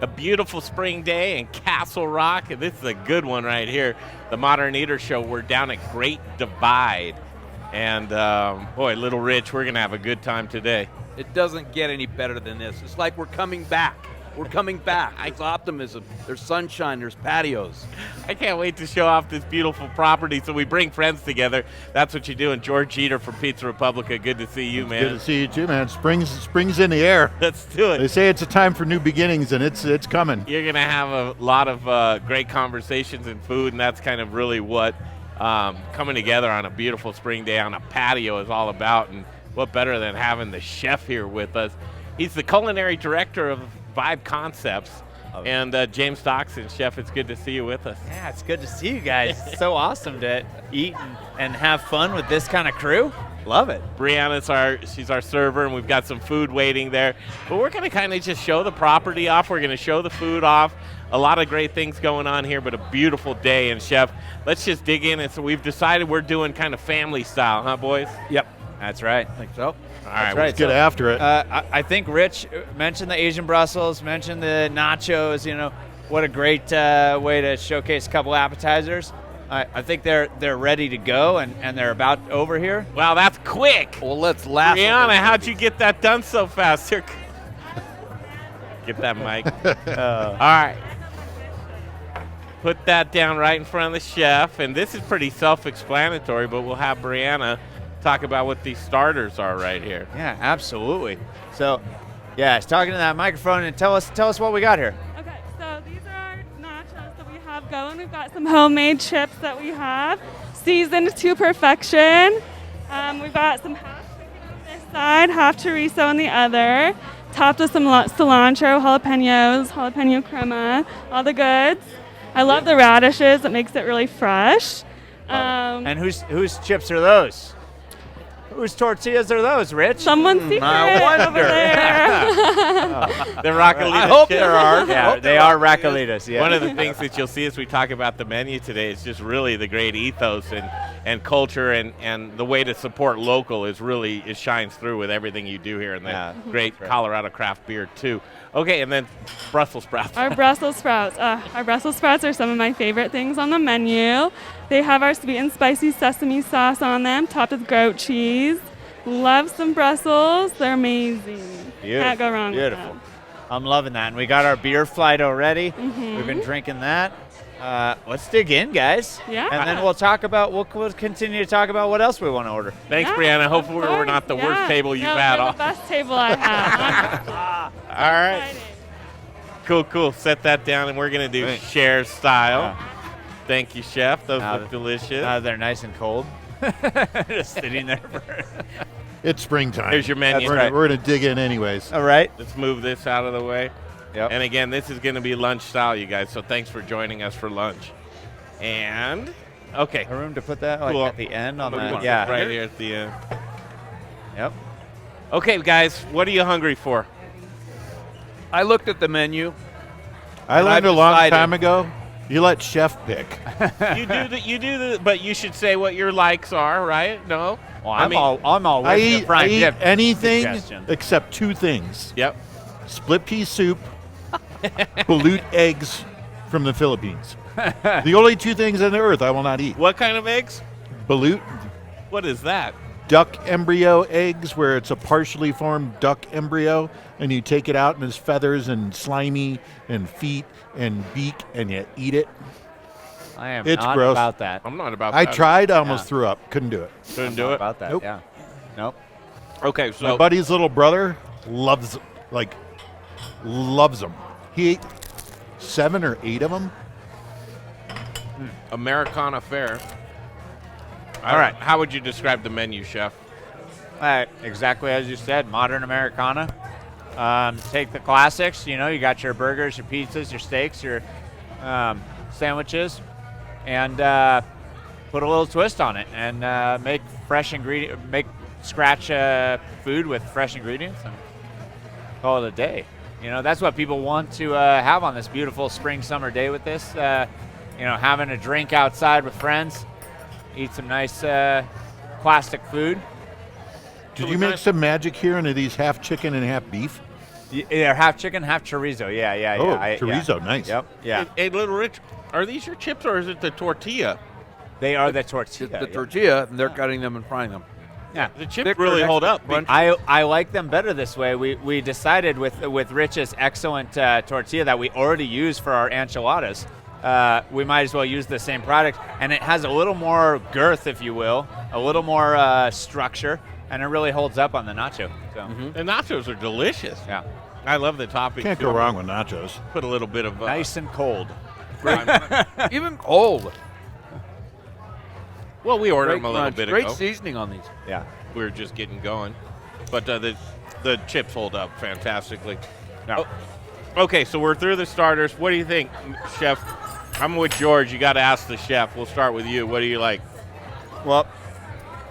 A beautiful spring day in Castle Rock. And this is a good one right here. The Modern Eater Show. We're down at Great Divide. And, boy, Little Rich, we're going to have a good time today. It doesn't get any better than this. It's like we're coming back. We're coming back. There's optimism. There's sunshine. There's patios. I can't wait to show off this beautiful property. So we bring friends together. That's what you do. And George Eder from Pizza Republica. Good to see you, man. Good to see you too, man. Spring's in the air. Let's do it. They say it's a time for new beginnings, and it's coming. You're going to have a lot of great conversations and food, and that's kind of really what coming together on a beautiful spring day on a patio is all about. And what better than having the chef here with us? He's the culinary director of Vibe Concepts. And James Doxon, chef, it's good to see you with us. Yeah, it's good to see you guys. It's so awesome to eat and have fun with this kind of crew. Love it. Brianna's she's our server, and we've got some food waiting there. But we're going to kind of just show the property off. We're going to show the food off. A lot of great things going on here, but a beautiful day. And, Chef, let's just dig in. And so we've decided we're doing kind of family style, huh, boys? Yep, that's right. I think so. All right, let's get after it. I think Rich mentioned the Asian Brussels, mentioned the nachos. You know, what a great way to showcase a couple appetizers. I think they're ready to go, and they're about over here. Wow, that's quick. Well, let's laugh. Brianna, how'd you get that done so fast? Here, get that mic. All right. Put that down right in front of the chef, and this is pretty self-explanatory, but we'll have Brianna talk about what these starters are right here. Yeah, absolutely. So, yeah, talking to that microphone and tell us what we got here. Okay, so these are our nachos that we have going. We've got some homemade chips that we have, seasoned to perfection. We've got some half chicken on this side, half chorizo on the other, topped with some cilantro, jalapenos, jalapeno crema, all the goods. I love the radishes. It makes it really fresh. And whose chips are those? Whose tortillas are those, Rich? Someone's secret I wonder. over there. The Raquelitas. I hope chips. there are. Yeah, they are Raquelitas. Yeah. One of the things that you'll see as we talk about the menu today is just really the great ethos and culture and the way to support local it shines through with everything you do here, and the great Colorado craft beer too. Okay, and then Brussels sprouts. Our Brussels sprouts. Our Brussels sprouts are some of my favorite things on the menu. They have our sweet and spicy sesame sauce on them, topped with goat cheese. Love some Brussels. They're amazing. Can't go wrong with them. I'm loving that. And we got our beer flight already. Mm-hmm. We've been drinking that. Let's dig in, guys. Yeah. And then we'll continue to talk about what else we want to order. Thanks, Brianna. Hopefully we're not the worst table you've had. We're the best table I've had. All right. Cool. Set that down, and we're going to do share style. Thank you, Chef. Those look delicious. They're nice and cold. Just sitting there. It's springtime. Here's your menu. We're going to dig in anyways. All right. Let's move this out of the way. Yep. And again, this is going to be lunch style, you guys, so thanks for joining us for lunch. And, okay. A room to put that at the end on Right here at the end. Yep. Okay, guys, what are you hungry for? I looked at the menu. I learned a long time ago, you let chef pick. You do the, but you should say what your likes are, right? No? Well, I'm all I eat anything suggestions. except two things. Yep. Split pea soup, balut eggs from the Philippines. The only two things on the earth I will not eat. What kind of eggs? Balut, What is that? duck embryo eggs, where it's a partially formed duck embryo, and you take it out and there's feathers and slimy and feet and beak, and you eat it. I am It's not gross. about that. I'm not about I that. tried, I almost threw up. Couldn't do it. Couldn't do it? About that, Nope. yeah. Nope. Okay, My so buddy's little brother loves them. He ate 7 or 8 of them. Americana fare. All right. How would you describe the menu, Chef? Exactly as you said, modern Americana. Take the classics. You got your burgers, your pizzas, your steaks, your sandwiches, and put a little twist on it, and make scratch food with fresh ingredients, and call it a day. That's what people want to have on this beautiful spring summer day with this. Having a drink outside with friends, eat some nice classic food. Did you make some magic here into these half chicken and half beef? They're half chicken, half chorizo. Yeah. Oh, chorizo, nice. Yep. Yeah. Hey, Little Rich, are these your chips or is it the tortilla? They are the tortilla. The tortilla, and they're cutting them and frying them. Yeah. The chips Thicker, really hold up. extra I like them better this way. We decided with Rich's excellent tortilla that we already use for our enchiladas, we might as well use the same product, and it has a little more girth, if you will, a little more structure, and it really holds up on the nacho. So The nachos are delicious. yeah, I love the topping. Can't too. go wrong with nachos. Put a little bit of nice and cold. Even cold. Well, we ordered Great them a little crunch. bit Great ago. seasoning on these. Yeah. We were just getting going, but the chips hold up fantastically. Yeah. Oh, okay, so we're through the starters. What do you think, Chef? I'm with George. You got to ask the chef. We'll start with you. What do you like? Well,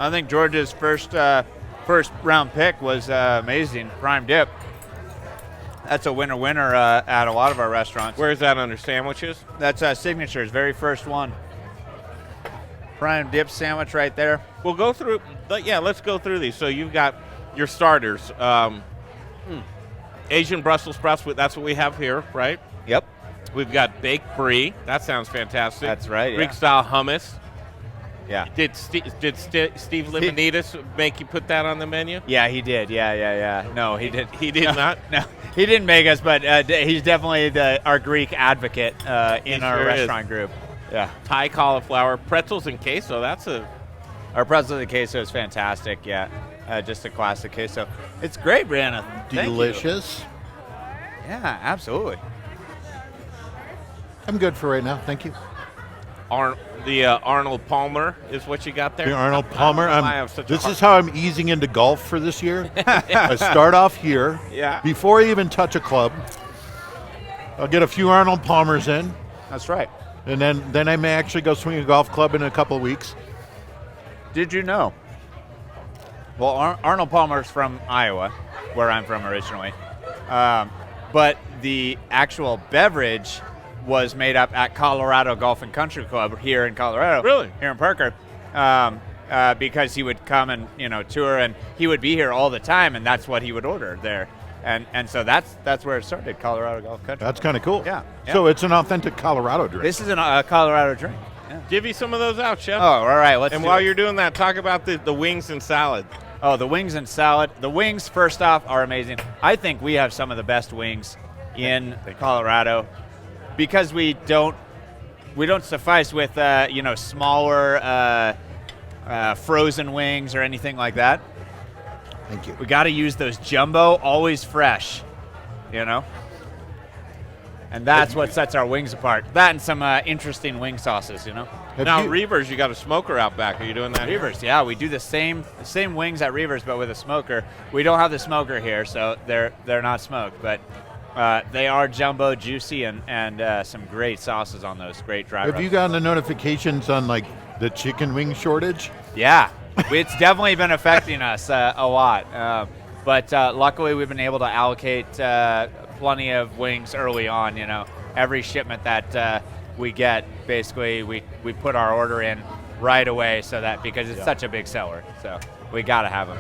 I think George's first round pick was amazing. Prime dip. That's a winner at a lot of our restaurants. Where's that under sandwiches? That's Signature's very first one. Prime dip sandwich right there. We'll go through. Let's go through these. So you've got your starters. Asian Brussels sprouts. That's what we have here, right? Yep. We've got baked brie. That sounds fantastic. That's right, yeah. Greek style hummus. Yeah. Did Steve Limonides make you put that on the menu? Yeah, he did. Yeah. No, he did. He did not. No, he didn't make us, but he's definitely our Greek advocate in our sure restaurant group. Yeah. Thai cauliflower, pretzels and queso. That's Our pretzels and queso is fantastic. Yeah. Just a classic queso. It's great, Brianna. Thank you. Delicious. Yeah, absolutely. I'm good for right now. Thank you. Arnold Palmer is what you got there. The Arnold Palmer. I don't know why I have such a This hard- is how I'm easing into golf for this year. I start off here. Yeah. Before I even touch a club, I'll get a few Arnold Palmers in, That's right. and then I may actually go swing a golf club in a couple of weeks. Did you know? Well, Arnold Palmer's from Iowa, where I'm from originally. But the actual beverage was made up at Colorado Golf and Country Club here in Colorado. Really? Here in Parker. Because he would come and tour, and he would be here all the time, and that's what he would order there. And so that's where it started, Colorado Golf Country. That's kind of cool. Yeah. So it's an authentic Colorado drink. This is a Colorado drink. Yeah. Divvy some of those out, Chef. Oh, all right. Let's. and do while it. you're doing that, talk about the wings and salad. Oh, the wings and salad. The wings, first off, are amazing. I think we have some of the best wings in Colorado because we don't suffice with smaller frozen wings or anything like that. Thank you. We got to use those jumbo, always fresh, And that's what sets our wings apart. That and some interesting wing sauces, Have Now, you- Reavers, you got a smoker out back. Are you doing that? Reavers, yeah, we do the same wings at Reavers, but with a smoker. We don't have the smoker here, so they're not smoked, but they are jumbo, juicy, and some great sauces on those. Great dry Have rub. you gotten the notifications on like the chicken wing shortage? Yeah, it's definitely been affecting us a lot. But luckily, we've been able to allocate plenty of wings early on. Every shipment that we get, basically, we put our order in right away, so that because it's such a big seller, so we got to have them.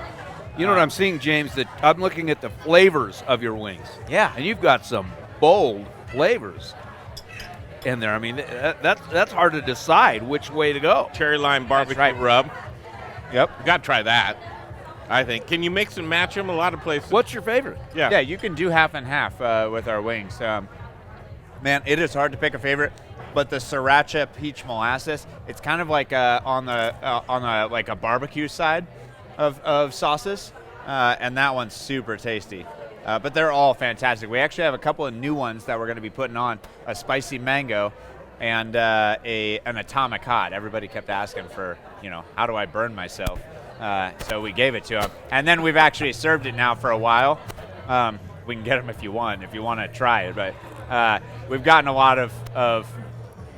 You know what I'm seeing, James? That I'm looking at the flavors of your wings. Yeah. And you've got some bold flavors in there. I mean, that's hard to decide which way to go. Cherry lime barbecue right. rub. Yep. You got to try that, I think. Can you mix and match them? A lot of places. What's your favorite? Yeah, you can do half and half with our wings. Man, it is hard to pick a favorite, but the Sriracha peach molasses, it's kind of like on the like a barbecue side of sauces, and that one's super tasty. But they're all fantastic. We actually have a couple of new ones that we're going to be putting on: a spicy mango and an atomic hot. Everybody kept asking for, how do I burn myself? So we gave it to them, and then we've actually served it now for a while. We can get them if you want to try it, but we've gotten a lot of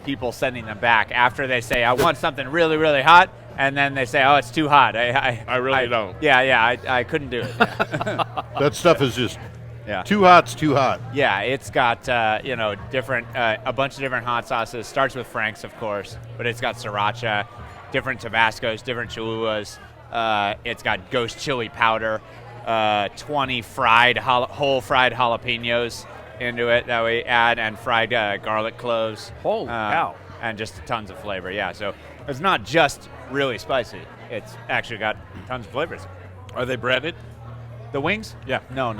people sending them back after they say, I want something really, really hot, and then they say, oh, it's too hot. I really don't. Yeah, I couldn't do it. That stuff is just Yeah. too hot's too hot. Yeah, it's got different a bunch of different hot sauces. Starts with Frank's, of course, but it's got Sriracha, different Tabascos, different Cholulas. It's got ghost chili powder. 20 fried whole fried jalapenos into it that we add, and fried garlic cloves. Holy cow. And just tons of flavor. Yeah, so it's not just really spicy. It's actually got tons of flavors. Are they breaded? The wings? Yeah. No.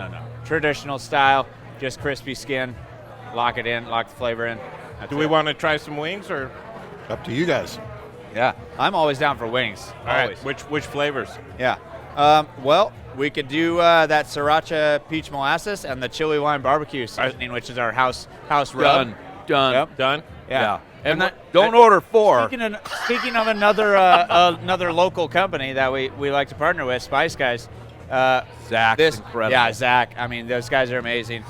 Traditional style, just crispy skin. Lock it in, lock the flavor in. That's Do we it. want to try some wings or? Up to you guys. Yeah, I'm always down for wings. All right. Always. Which flavors? Yeah. Well, we could do that Sriracha peach molasses and the chili lime barbecue seasoning, which is our house rub. Done. Yep. Done? Yeah. And don't order 4. Speaking of another local company that we like to partner with, Spice Guys. Zach's incredible. Yeah, Zach. I mean, those guys are amazing.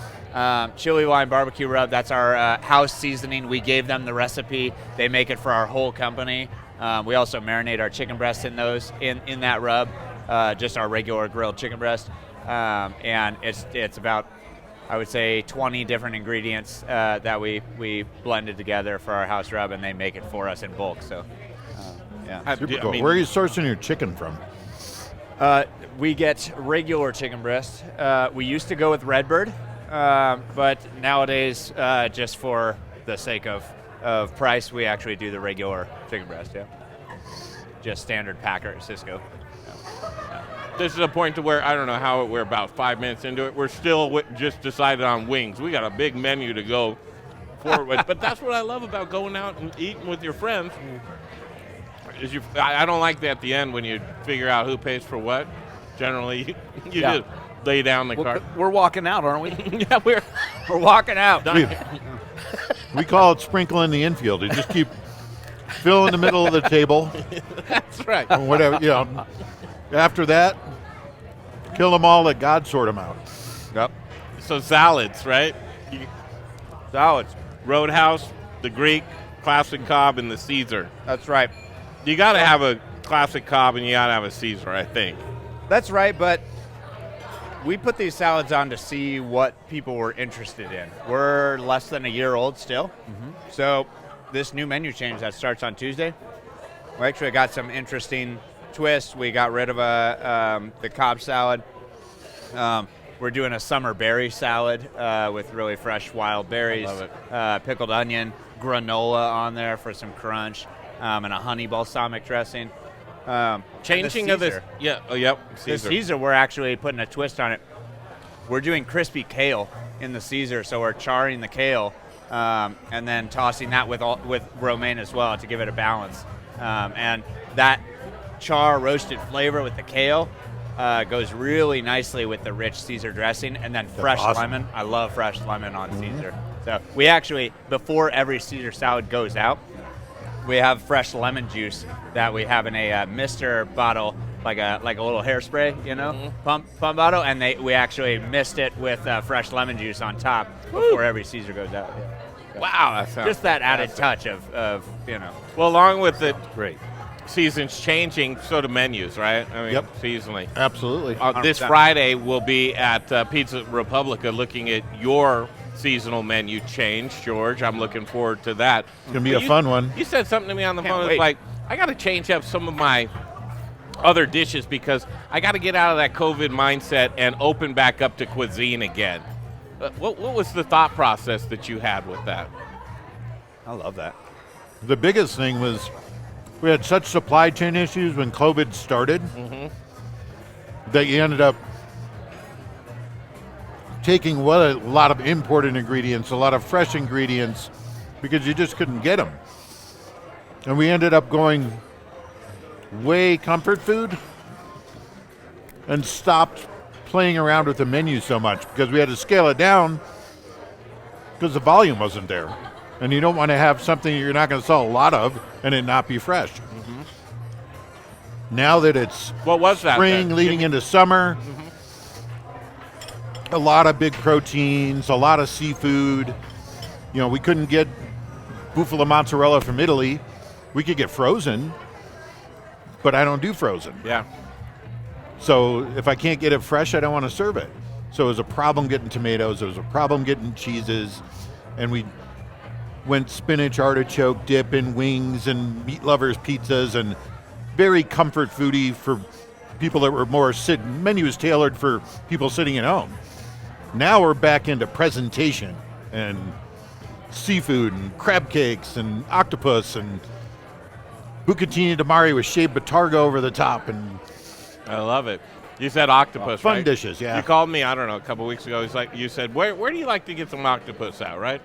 Chili lime barbecue rub. That's our house seasoning. We gave them the recipe. They make it for our whole company. We also marinate our chicken breasts in those in that rub, just our regular grilled chicken breast. And it's about, I would say, 20 different ingredients that we blended together for our house rub, and they make it for us in bulk. So, yeah. Super cool. Where are you sourcing your chicken from? We get regular chicken breast. We used to go with Redbird, but nowadays, just for the sake of price, we actually do the regular chicken breast. Yeah, just standard Packer Cisco. This is a point to where I don't know how we're about 5 minutes into it. We're still just decided on wings. We got a big menu to go forward with, but that's what I love about going out and eating with your friends. Is I don't like that at the end when you figure out who pays for what. Generally, you just lay down the cart. We're walking out, aren't we? Yeah, we're walking out. We call it sprinkling the infield. You just keep filling the middle of the table. That's right. Or whatever, After that, kill them all, let God sort them out. Yep. So salads, right? Salads. Roadhouse, the Greek, classic Cobb, and the Caesar. That's right. You got to have a classic Cobb and you got to have a Caesar, I think. That's right, but we put these salads on to see what people were interested in. We're less than a year old still. Mm-hmm. So this new menu change that starts on Tuesday, we actually got some interesting twists. We got rid of the Cobb salad. We're doing a summer berry salad with really fresh wild berries. Love it. Pickled onion, granola on there for some crunch, and a honey balsamic dressing. Changing of this. Yeah. Oh, yep. The Caesar, we're actually putting a twist on it. We're doing crispy kale in the Caesar, so we're charring the kale and then tossing that with romaine as well to give it a balance. And that char roasted flavor with the kale goes really nicely with the rich Caesar dressing, and then fresh lemon. I love fresh lemon on Caesar. So we actually, before every Caesar salad goes out, we have fresh lemon juice that we have in a mister bottle, like a little hairspray, pump bottle, and we actually mist it with fresh lemon juice on top before every Caesar goes out. Yeah. Wow, that sounds just that added touch of. Well, along with it, Great. seasons changing, so do menus, right? I mean, Yep. seasonally. Absolutely. This 100%. Friday, we'll be at Pizza Republica looking at your seasonal menu change, George. I'm looking forward to that. It's going to be a fun one. You said something to me on the Can't phone. wait. It's like, I got to change up some of my other dishes because I got to get out of that COVID mindset and open back up to cuisine again. What was the thought process that you had with that? I love that. The biggest thing was we had such supply chain issues when COVID started that you ended up taking a lot of imported ingredients, a lot of fresh ingredients, because you just couldn't get them. And we ended up going way comfort food and stopped playing around with the menu so much because we had to scale it down because the volume wasn't there. And you don't want to have something you're not going to sell a lot of and it not be fresh. Now that it's What was that? spring then? leading into summer, a lot of big proteins, a lot of seafood. We couldn't get buffalo mozzarella from Italy. We could get frozen, but I don't do frozen. Yeah. So if I can't get it fresh, I don't want to serve it. So it was a problem getting tomatoes. It was a problem getting cheeses. And we went spinach artichoke dip in wings and meat lovers pizzas and very comfort foody for people that were more menus tailored for people sitting at home. Now we're back into presentation and seafood and crab cakes and octopus and bucatini tamari with shaved botarga over the top, and I love it. You said octopus, fun right? dishes, yeah. You called me, I don't know, a couple weeks ago. You said, where do you like to get some octopus at, right?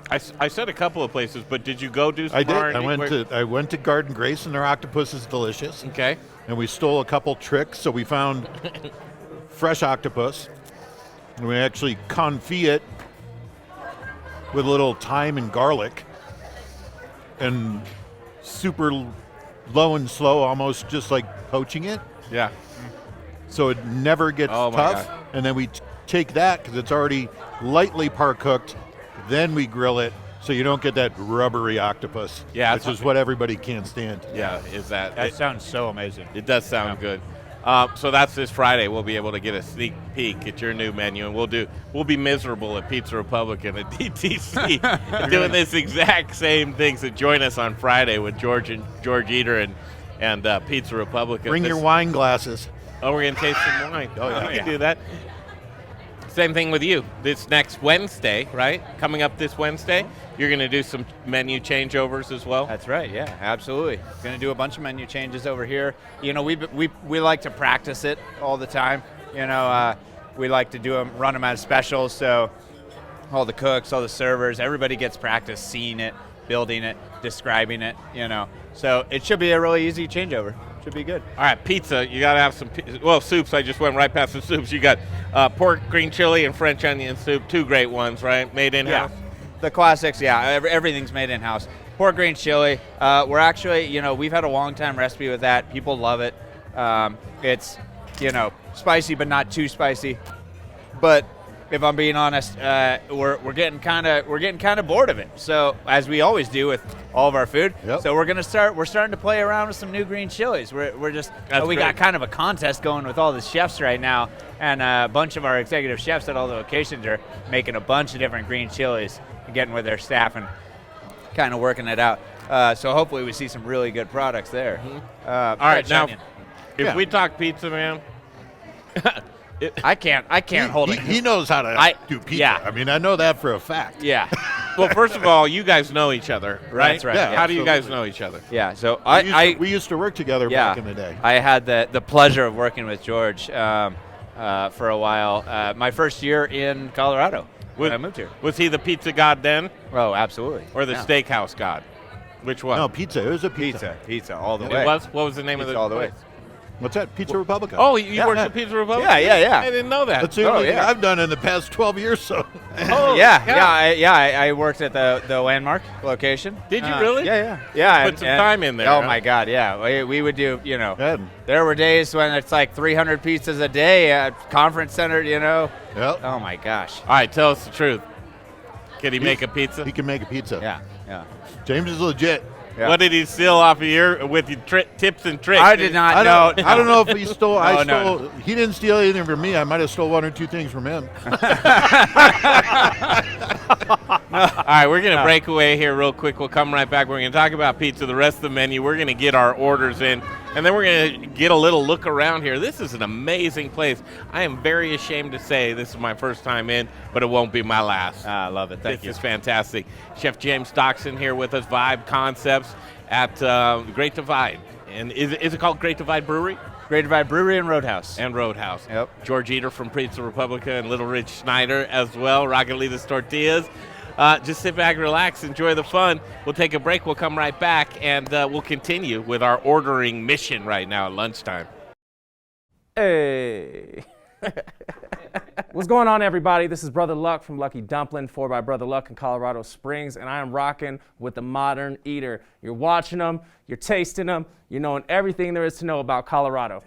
I said a couple of places, but did you go do some I did. R&D? I went to Garden Grace, and their octopus is delicious. Okay. And we stole a couple tricks, so we found fresh octopus. And we actually confit it with a little thyme and garlic, and super low and slow, almost just like poaching it, Yeah. so it never gets Oh, my tough. God. And then we take that, because it's already lightly par-cooked, then we grill it, so you don't get that rubbery octopus, Yeah, which it's- is what everybody can't stand. Yeah, is that. That sounds so amazing. It does sound good. So that's this Friday. We'll be able to get a sneak peek at your new menu, and we'll be miserable at Pizza Republica and at DTC doing this exact same thing. So join us on Friday with George Eder and Pizza Republica. Bring your wine glasses. Oh, we're gonna taste some wine. Oh, yeah. We can do that. Same thing with you. This next Wednesday, right? Coming up this Wednesday, you're gonna do some menu changeovers as well. That's right. Yeah, absolutely. Going to do a bunch of menu changes over here. You know, we like to practice it all the time. You know, we like to run them as specials. So all the cooks, all the servers, everybody gets practice seeing it, building it, describing it. You know, so it should be a really easy changeover. Should be good. All right, pizza. You gotta have some. Soups. I just went right past the soups. You got pork, green chili, and French onion soup. Two great ones, right? Made in house. Yeah. The classics, yeah. Everything's made in house. Pork green chili. We're actually, you know, we've had a long time recipe with that. People love it. It's, you know, spicy but not too spicy. But if I'm being honest, we're getting kind of bored of it. So as we always do with all of our food, Yep. so we're starting to play around with some new green chilies. We That's got great. kind of a contest going with all the chefs right now, and a bunch of our executive chefs at all the locations are making a bunch of different green chilies and getting with their staff and kind of working it out. So hopefully we see some really good products there. All right, now, if Yeah. we talk pizza, man. I can't hold it. He knows how to do pizza. yeah. I mean, I know that for a fact. Yeah. Well, first of all, you guys know each other, right? That's right. Yeah, How do you guys absolutely. know each other? Yeah. So We used to work together yeah, back in the day. I had the pleasure of working with George for a while. My first year in Colorado when I moved here. Was he the pizza god then, Oh, absolutely. or the Yeah. steakhouse god? Which one? No, pizza. It was a pizza. Pizza all the It way. was. What was the name of Pizza the all the way. place? What's that? Pizza Republica. Oh, you Yeah. worked at Pizza Republica? Yeah. I didn't know that. That's the only thing yeah. I've done in the past 12 years. So Oh, I worked at the Landmark location. Did you really? Yeah. Put some time in there, Oh huh? my God, yeah. We would do, you know. Good. There were days when it's like 300 pizzas a day at conference center, you know. Yep. Oh my gosh. All right, tell us the truth. Can he make a pizza? He can make a pizza. Yeah. James is legit. Yeah. What did he steal off of your with your tips and tricks? I did not I know. don't know if he stole. I No, stole. no. He didn't steal anything from me. I might have stole one or two things from him. All right, we're going to break away here real quick. We'll come right back. We're going to talk about pizza, the rest of the menu. We're going to get our orders in, and then we're going to get a little look around here. This is an amazing place. I am very ashamed to say this is my first time in, but it won't be my last. I love it. Thank you. This is fantastic. Chef James Doxon here with us, Vibe Concepts at Great Divide. And is it called Great Divide Brewery? Great Divide Brewery and Roadhouse. And Roadhouse. Yep. George Eder from Pizza Republica and Little Ridge Schneider as well. Raquelitas Tortillas. Just sit back, relax, enjoy the fun. We'll take a break. We'll come right back, and we'll continue with our ordering mission right now at lunchtime. Hey. What's going on, everybody? This is Brother Luck from Lucky Dumpling, 4 by Brother Luck in Colorado Springs, and I am rocking with the modern Eder. You're watching them, you're tasting them, you're knowing everything there is to know about Colorado.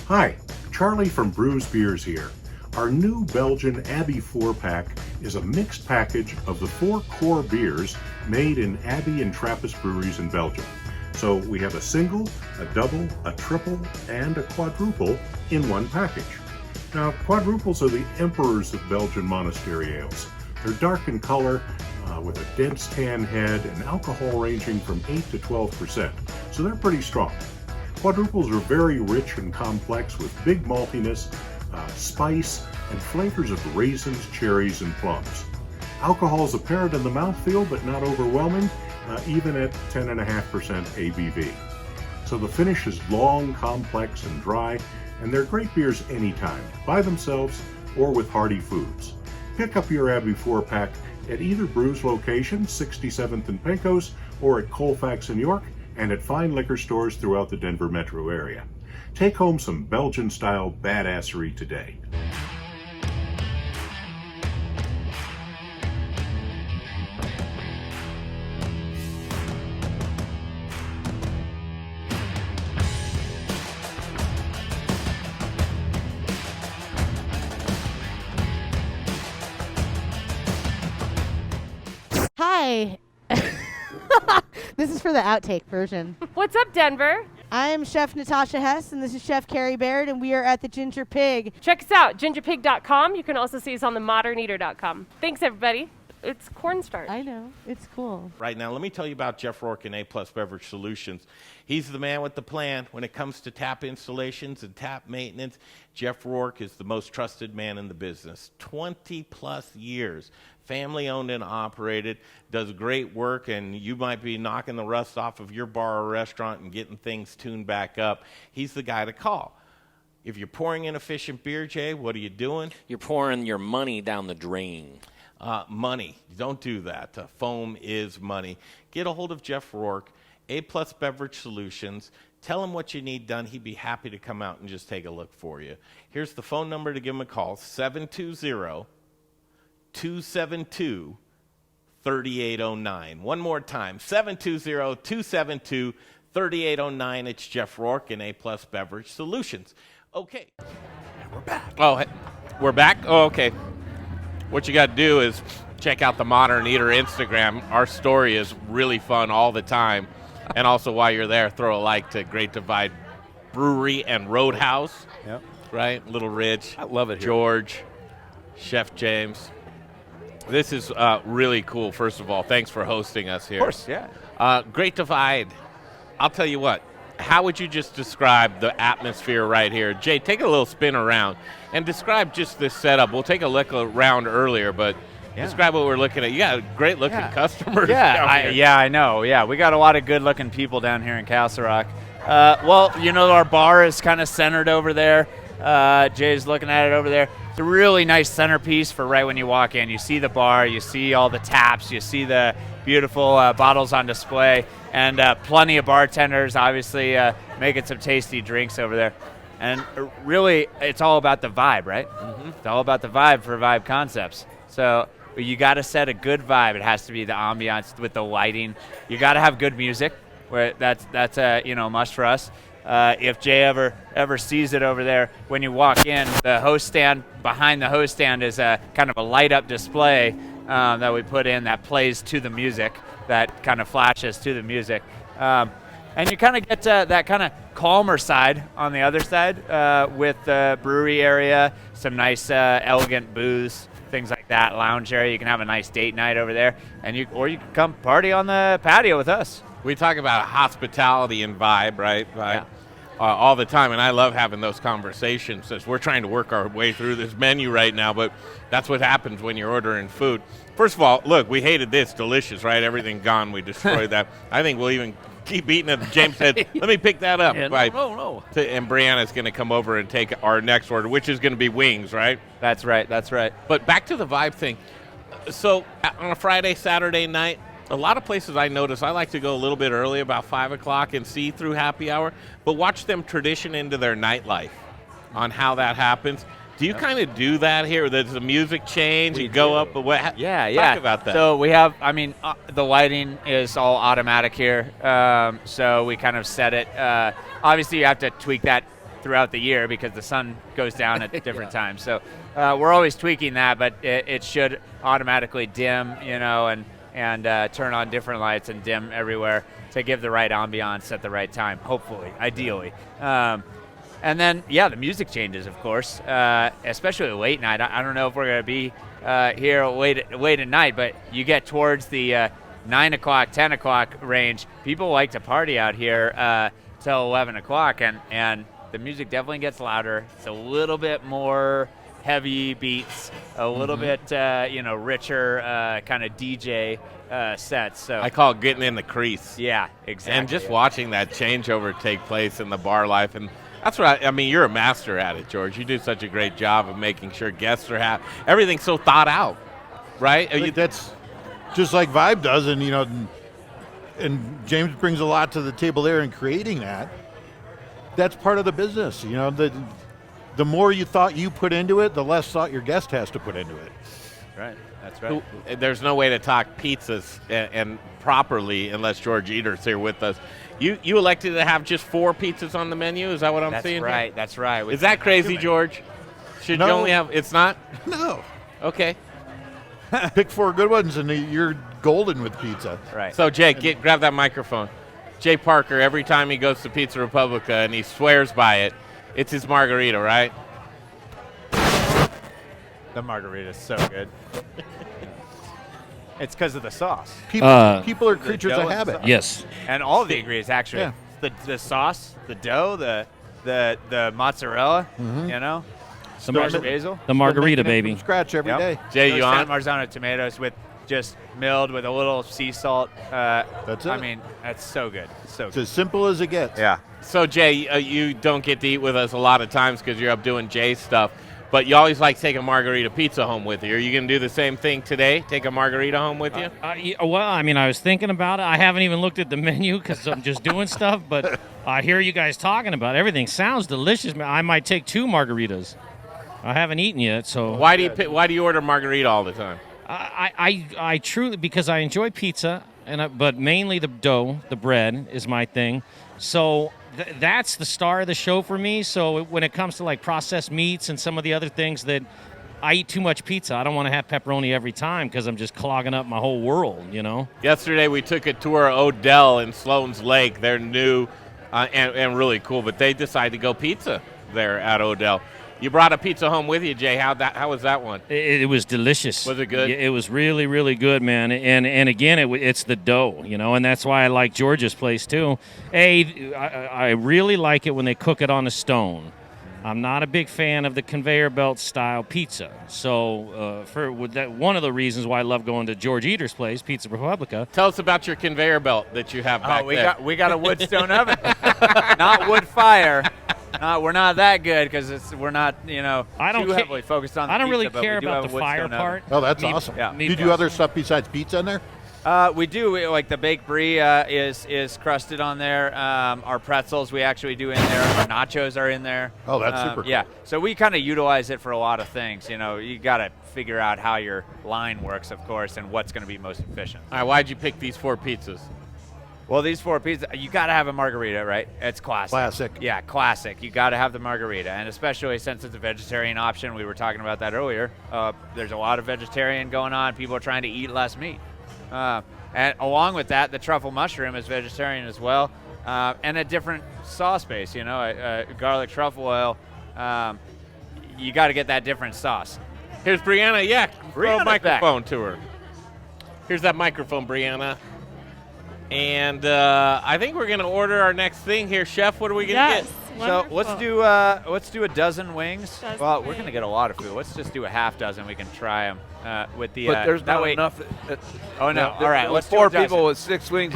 Hi, Charlie from Brews Beers here. Our new Belgian Abbey 4-pack is a mixed package of the 4 core beers made in Abbey and Trappist breweries in Belgium. So we have a single, a double, a triple, and a quadruple in one package. Now, quadruples are the emperors of Belgian monastery ales. They're dark in color, with a dense tan head and alcohol ranging from 8 to 12%, so they're pretty strong. Quadruples are very rich and complex with big maltiness, spice, and flavors of raisins, cherries, and plums. Alcohol is apparent in the mouthfeel, but not overwhelming, even at 10.5% ABV. So the finish is long, complex, and dry, and they're great beers anytime, by themselves or with hearty foods. Pick up your Abbey 4-pack at either Brews location, 67th and Pecos, or at Colfax in York, and at fine liquor stores throughout the Denver metro area. Take home some Belgian-style badassery today. Hi. This is for the outtake version. What's up, Denver? I'm Chef Natasha Hess, and this is Chef Carrie Baird, and we are at the Ginger Pig. Check us out, gingerpig.com. You can also see us on themoderneater.com. Thanks, everybody. It's cornstarch. I know. It's cool. Right now, let me tell you about Jeff Rourke and A+ Beverage Solutions. He's the man with the plan when it comes to tap installations and tap maintenance. Jeff Rourke is the most trusted man in the business. 20-plus years. Family-owned and operated, does great work, and you might be knocking the rust off of your bar or restaurant and getting things tuned back up. He's the guy to call. If you're pouring inefficient beer, Jay, what are you doing? You're pouring your money down the drain. Money. Don't do that. Foam is money. Get a hold of Jeff Rourke, A+ Beverage Solutions. Tell him what you need done. He'd be happy to come out and just take a look for you. Here's the phone number to give him a call, 720-272-3809. One more time, 720-272-3809. It's Jeff Rourke and A+ Beverage Solutions. Okay. And we're back. Oh, we're back? Oh, okay. What you got to do is check out the Modern Eater Instagram. Our story is really fun all the time. And also while you're there, throw a like to Great Divide Brewery and Roadhouse. Yep. Right? Little Ridge. I love it here. George, Chef James. This is really cool, first of all. Thanks for hosting us here. Of course, yeah. Great Divide. I'll tell you what. How would you just describe the atmosphere right here? Jay, take a little spin around and describe just this setup. We'll take a look around earlier, but describe what we're looking at. You got great-looking customers down here. I know. Yeah, we got a lot of good-looking people down here in Castle Rock. Well, you know, our bar is kind of centered over there. Jay's looking at it over there. It's a really nice centerpiece for right when you walk in. You see the bar, you see all the taps, you see the beautiful bottles on display, and plenty of bartenders, obviously, making some tasty drinks over there. And really, it's all about the vibe, right? Mm-hmm. It's all about the vibe for Vibe Concepts. So you got to set a good vibe. It has to be the ambiance with the lighting. You got to have good music. Where that's a must for us. If Jay ever sees it over there, when you walk in, the host stand, behind the host stand is a kind of a light-up display that we put in that plays to the music, that kind of flashes to the music. And you kind of get that kind of calmer side on the other side with the brewery area, some nice elegant booths, things like that, lounge area. You can have a nice date night over there, and you can come party on the patio with us. We talk about hospitality and vibe, right? Yeah. All the time, and I love having those conversations as we're trying to work our way through this menu right now, but that's what happens when you're ordering food. First of all, look, we hated this. Delicious, right? Everything gone. We destroyed that. I think we'll even keep eating it. James said, let me pick that up. Yeah, no. And Brianna's going to come over and take our next order, which is going to be wings, right? That's right. But back to the vibe thing. So on a Friday, Saturday night, a lot of places I notice, I like to go a little bit early, about 5 o'clock, and see through happy hour, but watch them tradition into their nightlife on how that happens. Do you kind of do that here? There's a music change, you go up, but what? Talk about that. So we have, the lighting is all automatic here, so we kind of set it. Obviously, you have to tweak that throughout the year because the sun goes down at different times. So we're always tweaking that, but it should automatically dim, and turn on different lights and dim everywhere to give the right ambiance at the right time, hopefully, ideally. And then, yeah, the music changes, of course, especially late night. I don't know if we're going to be here late at night, but you get towards the 9 o'clock, 10 o'clock range. People like to party out here till 11 o'clock, and the music definitely gets louder. It's a little bit more heavy beats, a little bit, richer kind of DJ sets. So I call it getting in the crease. Yeah, exactly. And just watching that changeover take place in the bar life. And that's what I mean, you're a master at it, George. You do such a great job of making sure guests are happy. Everything's so thought out, right? That's just like Vibe does, and and James brings a lot to the table there in creating that. That's part of the business, The more you thought you put into it, the less thought your guest has to put into it. Right, that's right. There's no way to talk pizzas and properly unless George Eder's here with us. You elected to have just 4 pizzas on the menu? Is that what I'm seeing? That's right. Is that crazy, George? Should you only have, it's not? No. Okay. Pick 4 good ones and you're golden with pizza. Right. So, Jake, grab that microphone. Jay Parker, every time he goes to Pizza Republica and he swears by it, it's his margarita, right? The margarita is so good. It's because of the sauce. People are creatures of habit. Yes. And all the ingredients, actually. Yeah. The sauce, the dough, the mozzarella, The basil. The margarita, baby. From scratch every day. Jay, Those you on? Marzano tomatoes with just milled with a little sea salt. That's it. I mean, that's so good. So It's as simple as it gets. Yeah. So, Jay, you don't get to eat with us a lot of times because you're up doing Jay stuff, but you always like to take a margarita pizza home with you. Are you going to do the same thing today? Take a margarita home with you? Well, I mean, I was thinking about it. I haven't even looked at the menu because I'm just doing stuff, but I hear you guys talking about it. Everything sounds delicious. I might take 2 margaritas. I haven't eaten yet, so. Why do you order margarita all the time? I truly, because I enjoy pizza, but mainly the dough, the bread is my thing. So that's the star of the show for me. So when it comes to like processed meats and some of the other things that I eat too much pizza, I don't want to have pepperoni every time because I'm just clogging up my whole world, Yesterday we took a tour of Odell in Sloan's Lake. They're new and really cool, but they decided to go pizza there at Odell. You brought a pizza home with you, Jay. How was that one? It was delicious. Was it good? It was really, really good, man. And again, it's the dough, and that's why I like George's place too. I really like it when they cook it on a stone. I'm not a big fan of the conveyor belt style pizza. So one of the reasons why I love going to George Eder's place, Pizza Republica. Tell us about your conveyor belt that you have back there. We got a wood stone oven, not wood fire. We're not that good because we're not, too heavily focused on the I don't pizza, really care about the fire part. Oh, that's awesome. Yeah. Do you do other stuff besides pizza in there? We do. Like the baked brie is crusted on there. Our pretzels we actually do in there. Our nachos are in there. Oh, that's super cool. Yeah. So we kind of utilize it for a lot of things. You got to figure out how your line works, of course, and what's going to be most efficient. All right, why'd you pick these 4 pizzas? Well, these 4 pizzas, you got to have a margarita, right? It's classic. Classic. Yeah, classic. You got to have the margarita, and especially since it's a vegetarian option, we were talking about that earlier. There's a lot of vegetarian going on. People are trying to eat less meat. And along with that, the truffle mushroom is vegetarian as well, and a different sauce base, garlic truffle oil. You got to get that different sauce. Here's Brianna. Yeah, throw a Brianna's microphone to her. Here's that microphone, Brianna. And I think we're going to order our next thing here. Chef, what are we going to get? So let's do a dozen wings. We're going to get a lot of food. Let's just do a half dozen. We can try them with the. But there's that not way. enough. Oh no! All right, let's do 4 a dozen. people with 6 wings.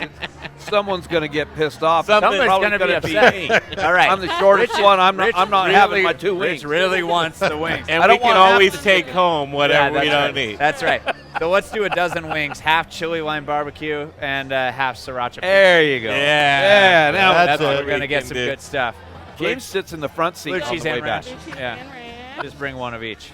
Someone's going to get pissed off. Somebody's probably going to be gonna upset. me. All right. I'm the shortest one. I'm not really, having my 2 wings. Rich really wants the wings. And we can always take home whatever we don't right. need. That's right. So let's do a dozen wings, half chili lime barbecue and half sriracha pizza. There you go. Yeah. Now That's it. what we're going to We get can some do. good stuff. James sits in the front seat Blue on cheese the way and back. ranch. Yeah. Just bring one of each.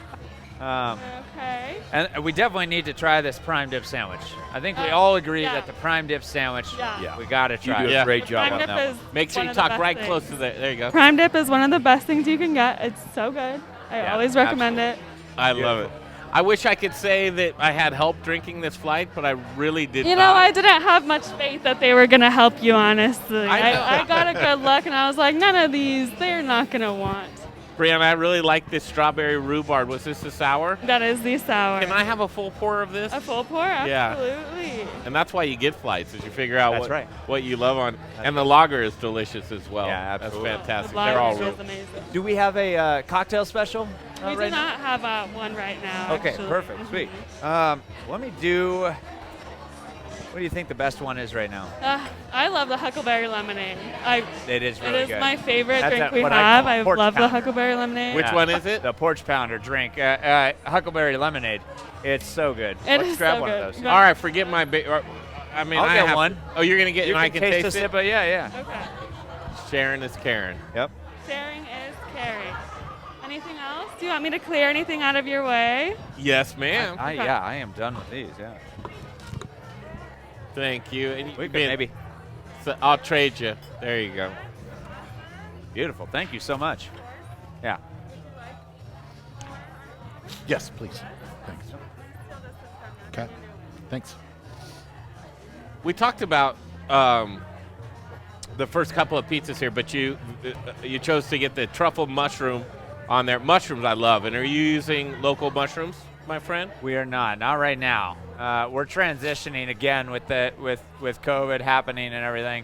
Okay. And we definitely need to try this prime dip sandwich. I think we all agree yeah. that the prime dip sandwich, Yeah. we got to You try do it. a great job Prime on dip that is one. Make sure one you of the talk best right things. close to there. There you go. Prime dip is one of the best things you can get. It's so good. I always recommend it. I love it. I wish I could say that I had help drinking this flight, but I really did You not. know, I didn't have much faith that they were going to help you, honestly. I know. I got a good look, and I was like, none of these, they're not going to want. Brianna, I really like this strawberry rhubarb. Was this the sour? That is the sour. Can I have a full pour of this? A full pour? Yeah. Absolutely. And that's why you get flights, is you figure out That's right. what you love on. And the lager is delicious as well. Yeah, absolutely. That's fantastic. The They're all lager real. is amazing. Do we have a cocktail special? We do right now? not have one right now. Okay, actually. perfect, sweet. Let me do. What do you think the best one is right now? I love the huckleberry lemonade. It is really It is good. my favorite That's drink a- we what I have. call I porch love the pounder. huckleberry lemonade. Which one is it? The porch pounder drink, huckleberry lemonade. It's so good. It Let's is grab so one good. of those. But- All right, forget my big. I mean, I'll I get have, one. Oh, you're gonna get, You and I can can taste taste it, it. but yeah. Okay. Sharon is Karen. Yep. Sharing is caring. Anything else? Do you want me to clear anything out of your way? Yes, ma'am. Yeah, I am done with these. Yeah. Thank you. And We could man, maybe. so I'll trade you. There you go. Beautiful. Thank you so much. Yeah. Yes, please. Thanks. Okay. Thanks. We talked about the first couple of pizzas here, but you chose to get the truffle mushroom on there. Mushrooms I love. And are you using local mushrooms, my friend? We are not right now. We're transitioning again with COVID happening and everything.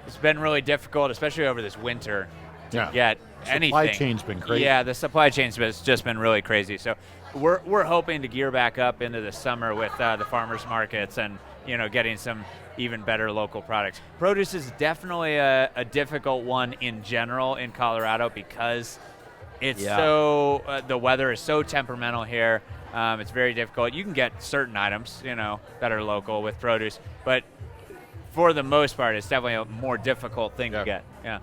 It's been really difficult, especially over this winter, to get anything. Supply chain's been crazy. Yeah, the supply chain's just been really crazy. So we're hoping to gear back up into the summer with the farmers markets and getting some even better local products. Produce is definitely a difficult one in general in Colorado because it's the weather is so temperamental here. It's very difficult. You can get certain items, that are local with produce, but for the most part, it's definitely a more difficult thing to get. Yeah.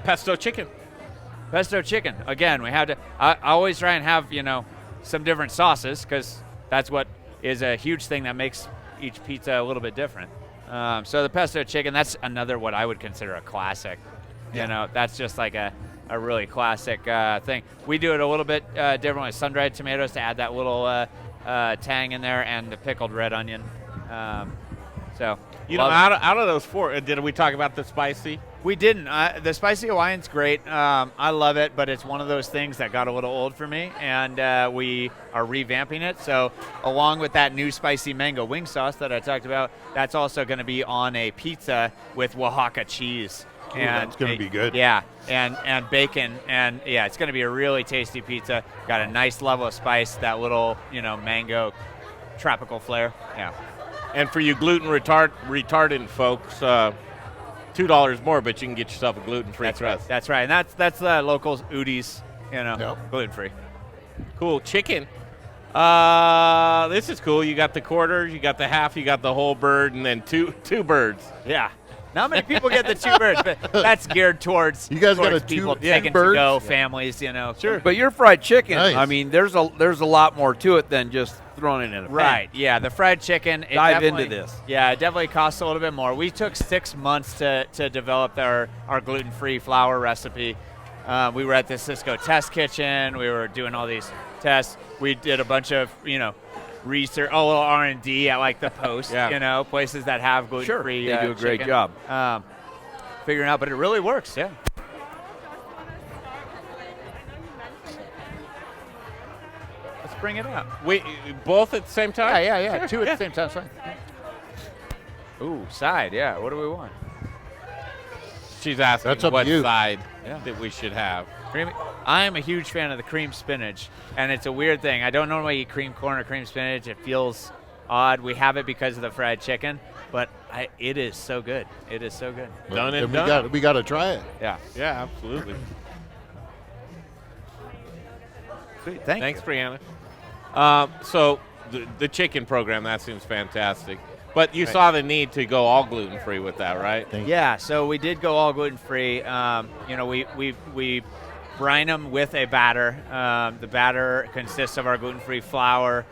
Pesto chicken. Pesto chicken. Again, we have to. I always try and have some different sauces because that's what is a huge thing that makes each pizza a little bit different. So the pesto chicken, that's another what I would consider a classic. That's just like a really classic thing. We do it a little bit different with sun-dried tomatoes to add that little tang in there, and the pickled red onion. So out of those four, did we talk about the spicy? We didn't. The spicy Hawaiian's great. I love it, but it's one of those things that got a little old for me, and we are revamping it. So along with that new spicy mango wing sauce that I talked about, that's also going to be on a pizza with Oaxaca cheese. Ooh, that's going to be good. Yeah, and bacon, and yeah, it's going to be a really tasty pizza. Got a nice level of spice, that little mango tropical flair. Yeah. And for you gluten retardant folks, $2 more, but you can get yourself a gluten-free crust. That's right. And that's locals Udi's, gluten-free. Cool. Chicken. This is cool. You got the quarter, you got the half, you got the whole bird, and then two birds. Yeah. Not many people get the two birds, but that's geared towards you guys got a people two taking birds? to go, families, Sure. But your fried chicken, Nice. I mean, there's a lot more to it than just throwing it in a pan. Right. Yeah, the fried chicken. Dive into this. Yeah, it definitely costs a little bit more. We took 6 months to develop our gluten-free flour recipe. We were at the Cisco test kitchen. We were doing all these tests. We did a bunch of, research, a little R&D at like the Post, places that have gluten-free Sure. They do a great chicken. job. Figuring out, but it really works, yeah. Let's bring it up. Wait, both at the same time? Yeah. Sure. Two at the same time. Fine. Ooh, side. Yeah. What do we want? She's asking That's up what to you. side that we should have. Creamy. I am a huge fan of the cream spinach, and it's a weird thing. I don't normally eat cream corn or cream spinach. It feels odd. We have it because of the fried chicken, but it is so good. It is so good. Done Then and done. we got to try it. Yeah. Yeah, absolutely. Sweet. Thanks, Brianna. So the chicken program, that seems fantastic. But you saw the need to go all gluten-free with that, right? Yeah, so we did go all gluten-free. We brine them with a batter. The batter consists of our gluten-free flour,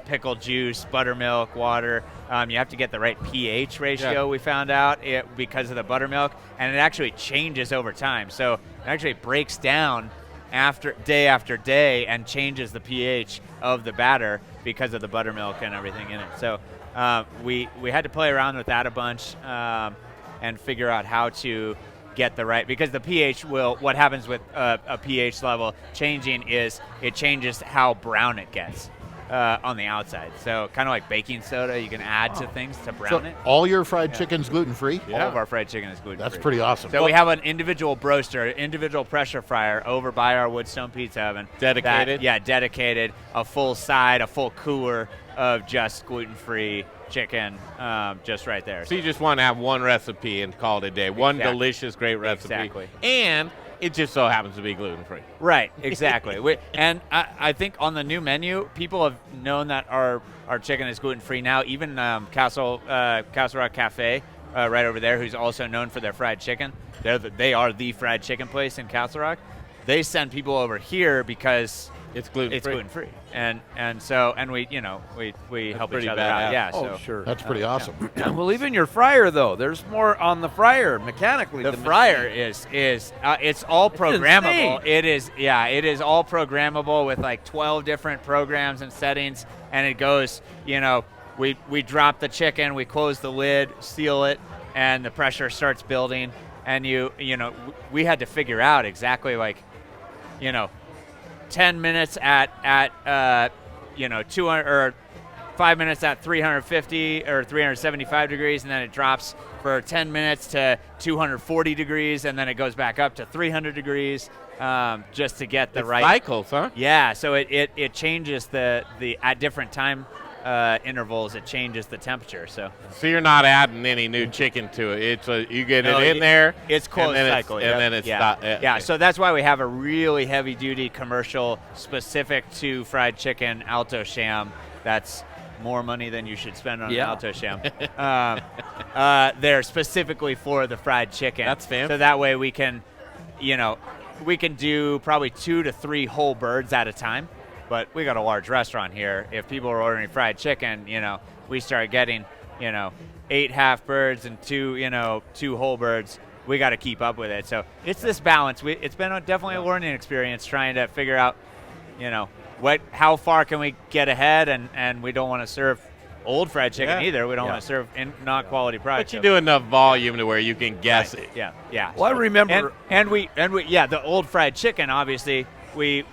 pickled juice, buttermilk, water. You have to get the right pH ratio, we found out, because of the buttermilk, and it actually changes over time. So it actually breaks down day after day and changes the pH of the batter because of the buttermilk and everything in it. So we had to play around with that a bunch and figure out how to get the right, because the pH what happens with a pH level changing is it changes how brown it gets on the outside. So kind of like baking soda, you can add to things to brown it. All your fried chicken's gluten-free? All of our fried chicken is gluten-free. That's pretty awesome. So we have an individual broaster, individual pressure fryer over by our Woodstone Pizza Oven. Dedicated? Dedicated. A full side, a full cooler of just gluten-free chicken just right there. So you just want to have one recipe and call it a day. One Exactly. delicious, great recipe. Exactly. And it just so happens to be gluten-free. Right, exactly. And I think on the new menu, people have known that our chicken is gluten-free now. Even Castle Rock Cafe right over there, who's also known for their fried chicken. They are the fried chicken place in Castle Rock. They send people over here because it's gluten-free. And we help each other badass. out. Yeah, Oh, so sure. That's pretty awesome. Well, even your fryer, though, there's more on the fryer mechanically. The fryer is it's all programmable. insane. It is all programmable with like 12 different programs and settings, and it goes, we drop the chicken, we close the lid, seal it, and the pressure starts building, and we had to figure out exactly 10 minutes at 200 or 5 minutes at 350 or 375 degrees, and then it drops for 10 minutes to 240 degrees, and then it goes back up to 300 degrees just to get the right cycles, huh? Yeah, so it changes the at different time intervals. It changes the temperature. So you're not adding any new chicken to it. It's you get it in there. It's closed cycle, and then it's not. Yeah. So that's why we have a really heavy duty commercial specific to fried chicken Alto Sham. That's more money than you should spend on an Alto Sham. They're specifically for the fried chicken. That's fancy. So that way we can do probably 2 to 3 whole birds at a time. But we got a large restaurant here. If people are ordering fried chicken, we start getting, 8 half birds and 2 whole birds. We got to keep up with it. So it's this balance. It's been definitely a learning experience trying to figure out, how far can we get ahead, and we don't want to serve old fried chicken either. We don't want to serve not quality product. But you do enough volume to where you can guess it. Yeah. Well, I remember, and we the old fried chicken, obviously. We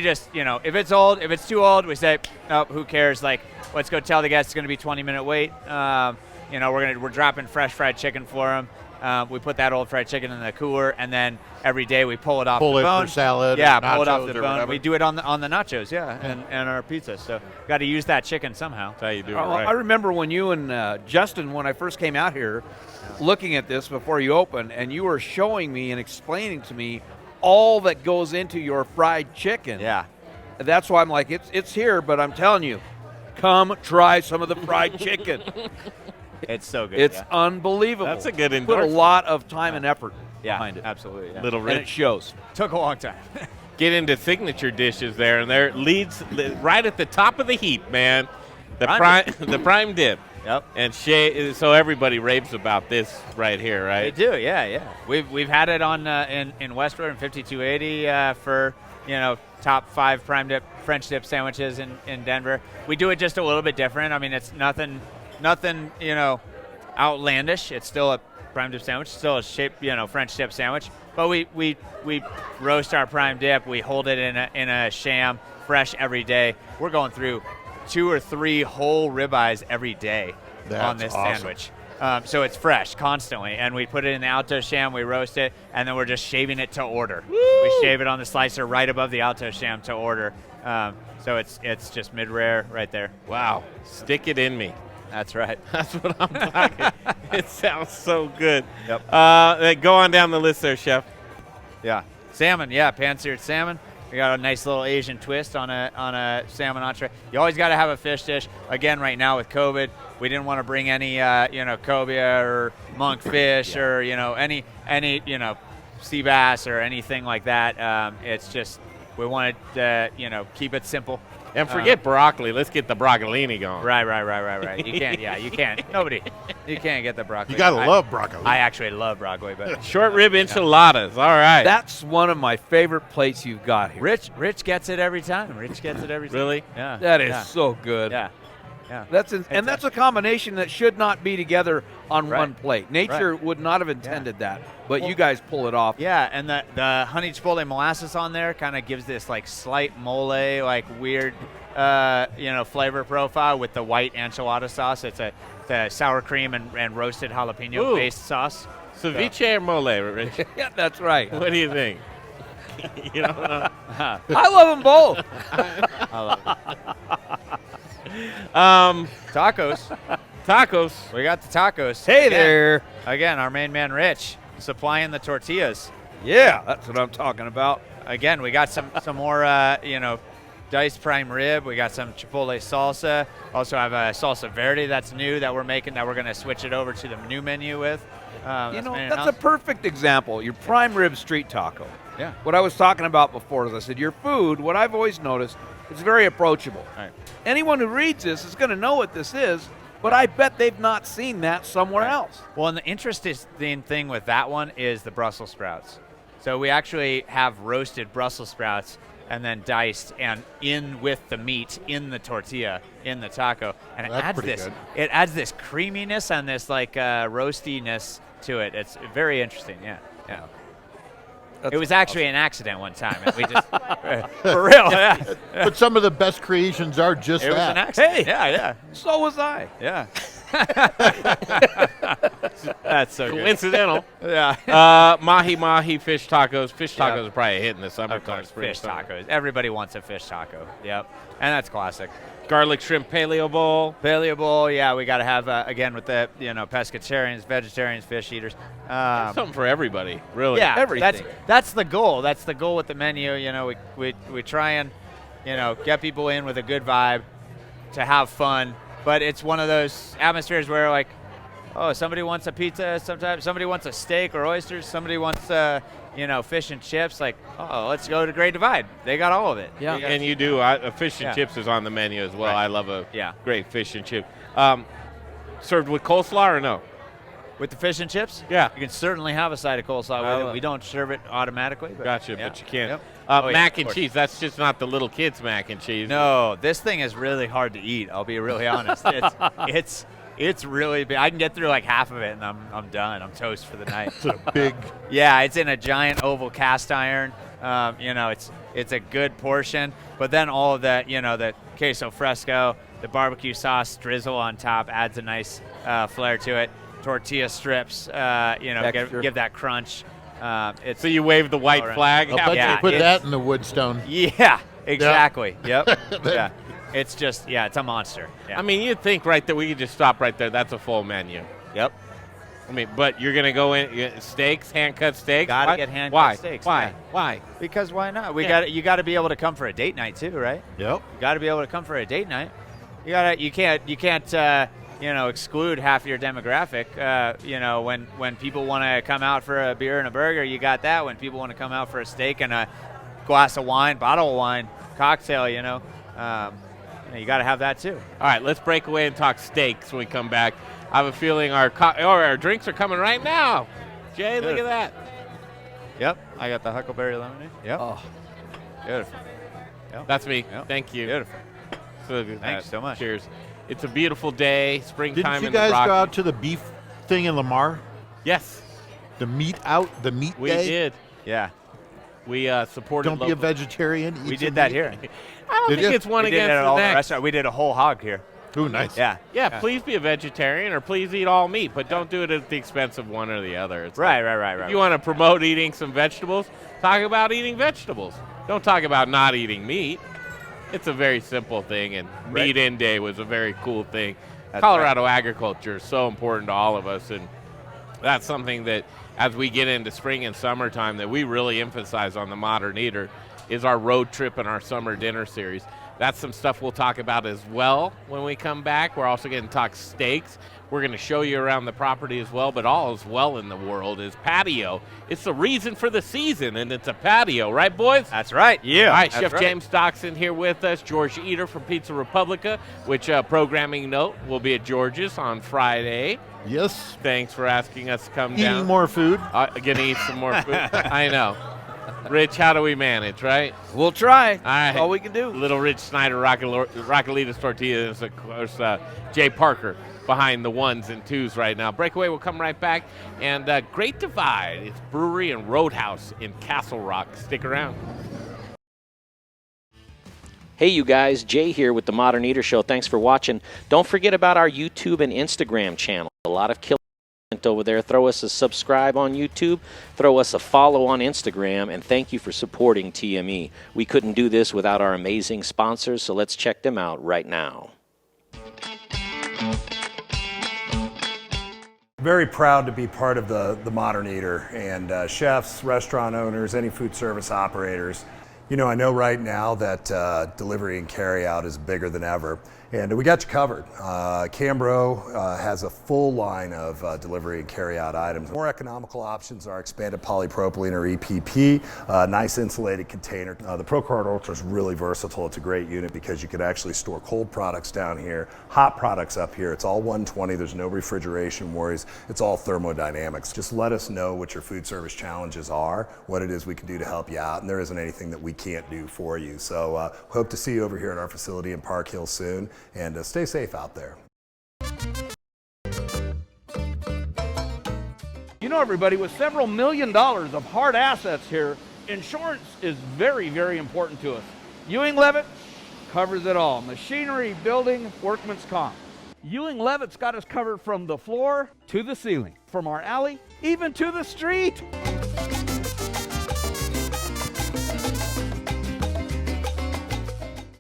just, if it's old, if it's too old, we say, oh, who cares? Let's go tell the guests it's going to be 20-minute wait. We're dropping fresh fried chicken for them. We put that old fried chicken in the cooler, and then every day we pull it off the bone. Pull it for salad. Yeah, pull it off the nachos or bone. whatever. We do it on the nachos, and our pizza. So got to use that chicken somehow. That's how you do it, I right? remember when you and Justin, when I first came out here, looking at this before you opened, and you were showing me and explaining to me all that goes into your fried chicken. Yeah. That's why I'm like, it's here, but I'm telling you, come try some of the fried chicken. It's so good. It's unbelievable. That's a good Put a endorsement. lot of time and effort behind it. Absolutely. Yeah. Little And it rich. shows. Took a long time. Get into signature dishes there, and there leads right at the top of the heap, man. The prime dip. Yep. And so everybody raves about this right here, They right? do, yeah. We've had it on in Westward in 5280 for top 5 prime dip French dip sandwiches in Denver. We do it just a little bit different. I mean, it's nothing outlandish. It's still a prime dip sandwich, still a shaped French dip sandwich. But we roast our prime dip. We hold it in a sham, fresh every day. We're going through 2 or 3 whole ribeyes every day on this sandwich. So it's fresh constantly, and we put it in the Alto Sham, we roast it, and then we're just shaving it to order. Woo! We shave it on the slicer right above the Alto Sham to order. So it's just mid-rare right there. Wow. Stick it in me. That's right. That's what I'm talking. It sounds so good. Yep. Go on down the list there, Chef. Yeah. Salmon, pan-seared salmon. We got a nice little Asian twist on a salmon entree. You always got to have a fish dish. Again, right now with COVID, we didn't want to bring any cobia or monkfish or any sea bass or anything like that. It's just we wanted to keep it simple, And forget broccoli. Let's get the broccolini going. Right. You can't. Yeah, you can't. Nobody. You can't get the broccoli. You gotta love broccoli. I actually love broccoli, but Short rib enchiladas. All right. That's one of my favorite plates you've got here. Rich gets it every time. Really? Yeah. That is so good. Yeah. That's a combination that should not be together on one plate. Nature would not have intended that, but you guys pull it off. Yeah, and the honey chipotle molasses on there kind of gives this like slight mole, like weird, flavor profile with the white enchilada sauce. It's a sour cream and roasted jalapeno based sauce. Ceviche or mole, Rich? Yeah, that's right. What do you think? You don't know? I love them both. I love it. Tacos. We got the tacos. Hey there. Again, our main man Rich supplying the tortillas. Yeah, that's what I'm talking about. Again, we got some more diced prime rib. We got some chipotle salsa. Also have a salsa verde that's new that we're making that we're going to switch it over to the new menu with. That's a perfect example. Your prime rib street taco. Yeah. What I was talking about before is I said your food, what I've always noticed, it's very approachable. Right. Anyone who reads this is going to know what this is, but I bet they've not seen that somewhere else. Well, and the interesting thing with that one is the Brussels sprouts. So we actually have roasted Brussels sprouts and then diced and in with the meat in the tortilla in the taco, and it adds this creaminess and this like roastiness to it. It's very interesting. Yeah. It was actually an accident one time. And we just for real. Yeah. But some of the best creations are just It was that. an accident. Hey, Yeah. so was I. Yeah. That's so good. Coincidental. Yeah. Mahi-Mahi fish tacos. Fish tacos are probably a hit in the summertime. Fish tacos. Everybody wants a fish taco. Yep. And that's classic. Garlic shrimp paleo bowl. Paleo bowl, yeah, we got to have, again, with the, pescatarians, vegetarians, fish eaters. Something for everybody, really. Yeah, everything. That's the goal. That's the goal with the menu. We try and, get people in with a good vibe to have fun. But it's one of those atmospheres where, like, somebody wants a pizza sometimes, somebody wants a steak or oysters, somebody wants, fish and chips. Like, let's go to Great Divide. They got all of it. Yeah. And you do. Fish and chips is on the menu as well. Right. I love a Yeah. great fish and chip. Served with coleslaw or no? With the fish and chips? Yeah. You can certainly have a side of coleslaw with it. We don't serve it automatically. But Gotcha, yeah. but you can. Yep. Mac of and course. cheese, that's just not the little kids' mac and cheese. No, this thing is really hard to eat. I'll be really honest. It's really big. I can get through like half of it, and I'm done. I'm toast for the night. It's a big. Yeah, it's in a giant oval cast iron. It's a good portion. But then all of that, the queso fresco, the barbecue sauce drizzle on top adds a nice flair to it. Tortilla strips, give that crunch. So you wave the white flag. I'll bet Yeah, you put it's- that in the woodstone. Yeah, exactly. Yep. Yeah. It's just, it's a monster. Yeah. I mean, you'd think right there, we could just stop right there. That's a full menu. Yep. I mean, but you're going to go in, steaks, hand-cut steaks? Gotta Why? get hand-cut Why? steaks, Why? yeah. Why? Because why not? You got to be able to come for a date night too, right? Yep. You got to be able to come for a date night. You can't exclude half your demographic. When people want to come out for a beer and a burger, you got that. When people want to come out for a steak and a glass of wine, bottle of wine, cocktail, you got to have that too. All right, let's break away and talk steaks when we come back. I have a feeling our drinks are coming right now. Jay, look at that. Yep, I got the huckleberry lemonade. Yep. Oh, Beautiful. Yep. That's me. Yep. Thank you. Beautiful. So look at Thanks that. so much. Cheers. It's a beautiful day, springtime Didn't you in the guys go Rockies. out to the beef thing in Lamar? Yes, The meat we day? did. Yeah. We supported Don't be a local. vegetarian. We eat did some that meat. here. I don't Did think you? it's one We did it against at the all the next. restaurants. We did a whole hog here. Ooh, nice. Yeah. Yeah, please be a vegetarian or please eat all meat, but don't do it at the expense of one or the other. It's Right. If you want to promote eating some vegetables, talk about eating vegetables. Don't talk about not eating meat. It's a very simple thing, and Meat In Day was a very cool thing. That's Colorado agriculture is so important to all of us, and that's something that as we get into spring and summertime that we really emphasize on the Modern Eater is our road trip and our summer dinner series. That's some stuff we'll talk about as well when we come back. We're also going to talk steaks. We're going to show you around the property as well, but all is well in the world is Patio. It's the reason for the season, and it's a patio, right, boys? That's right. Yeah. All right, Chef James Doxon here with us, George Eder from Pizza Republica, which programming note will be at George's on Friday. Yes. Thanks for asking us to come down. Eating more food. Gonna eat some more food. I know. Rich, how do we manage, right? We'll try. All right. That's all we can do. Little Rich Schneider, Raquelitas Tortillas, of course, Jay Parker behind the ones and twos right now. Breakaway will come right back. And Great Divide, it's Brewery and Roadhouse in Castle Rock. Stick around. Hey, you guys, Jay here with the Modern Eater Show. Thanks for watching. Don't forget about our YouTube and Instagram channel. A lot of killer content over there. Throw us a subscribe on YouTube. Throw us a follow on Instagram. And thank you for supporting TME. We couldn't do this without our amazing sponsors, so let's check them out right now. Very proud to be part of the Modern Eater, and chefs, restaurant owners, any food service operators. You know, I know right now that delivery and carry out is bigger than ever, and we got you covered. Cambro has a full line of delivery and carry out items. More economical options are expanded polypropylene or EPP, nice insulated container. The ProCard Ultra is really versatile. It's a great unit because you could actually store cold products down here, hot products up here. It's all 120, there's no refrigeration worries. It's all thermodynamics. Just let us know what your food service challenges are, what it is we can do to help you out, and there isn't anything that we can't do for you. So hope to see you over here at our facility in Park Hill soon, and stay safe out there. You know, everybody, with several $1 million of hard assets here, insurance is very, very important to us. Ewing Levitt covers it all. Machinery, building, workman's comp. Ewing Levitt's got us covered from the floor to the ceiling, from our alley even to the street.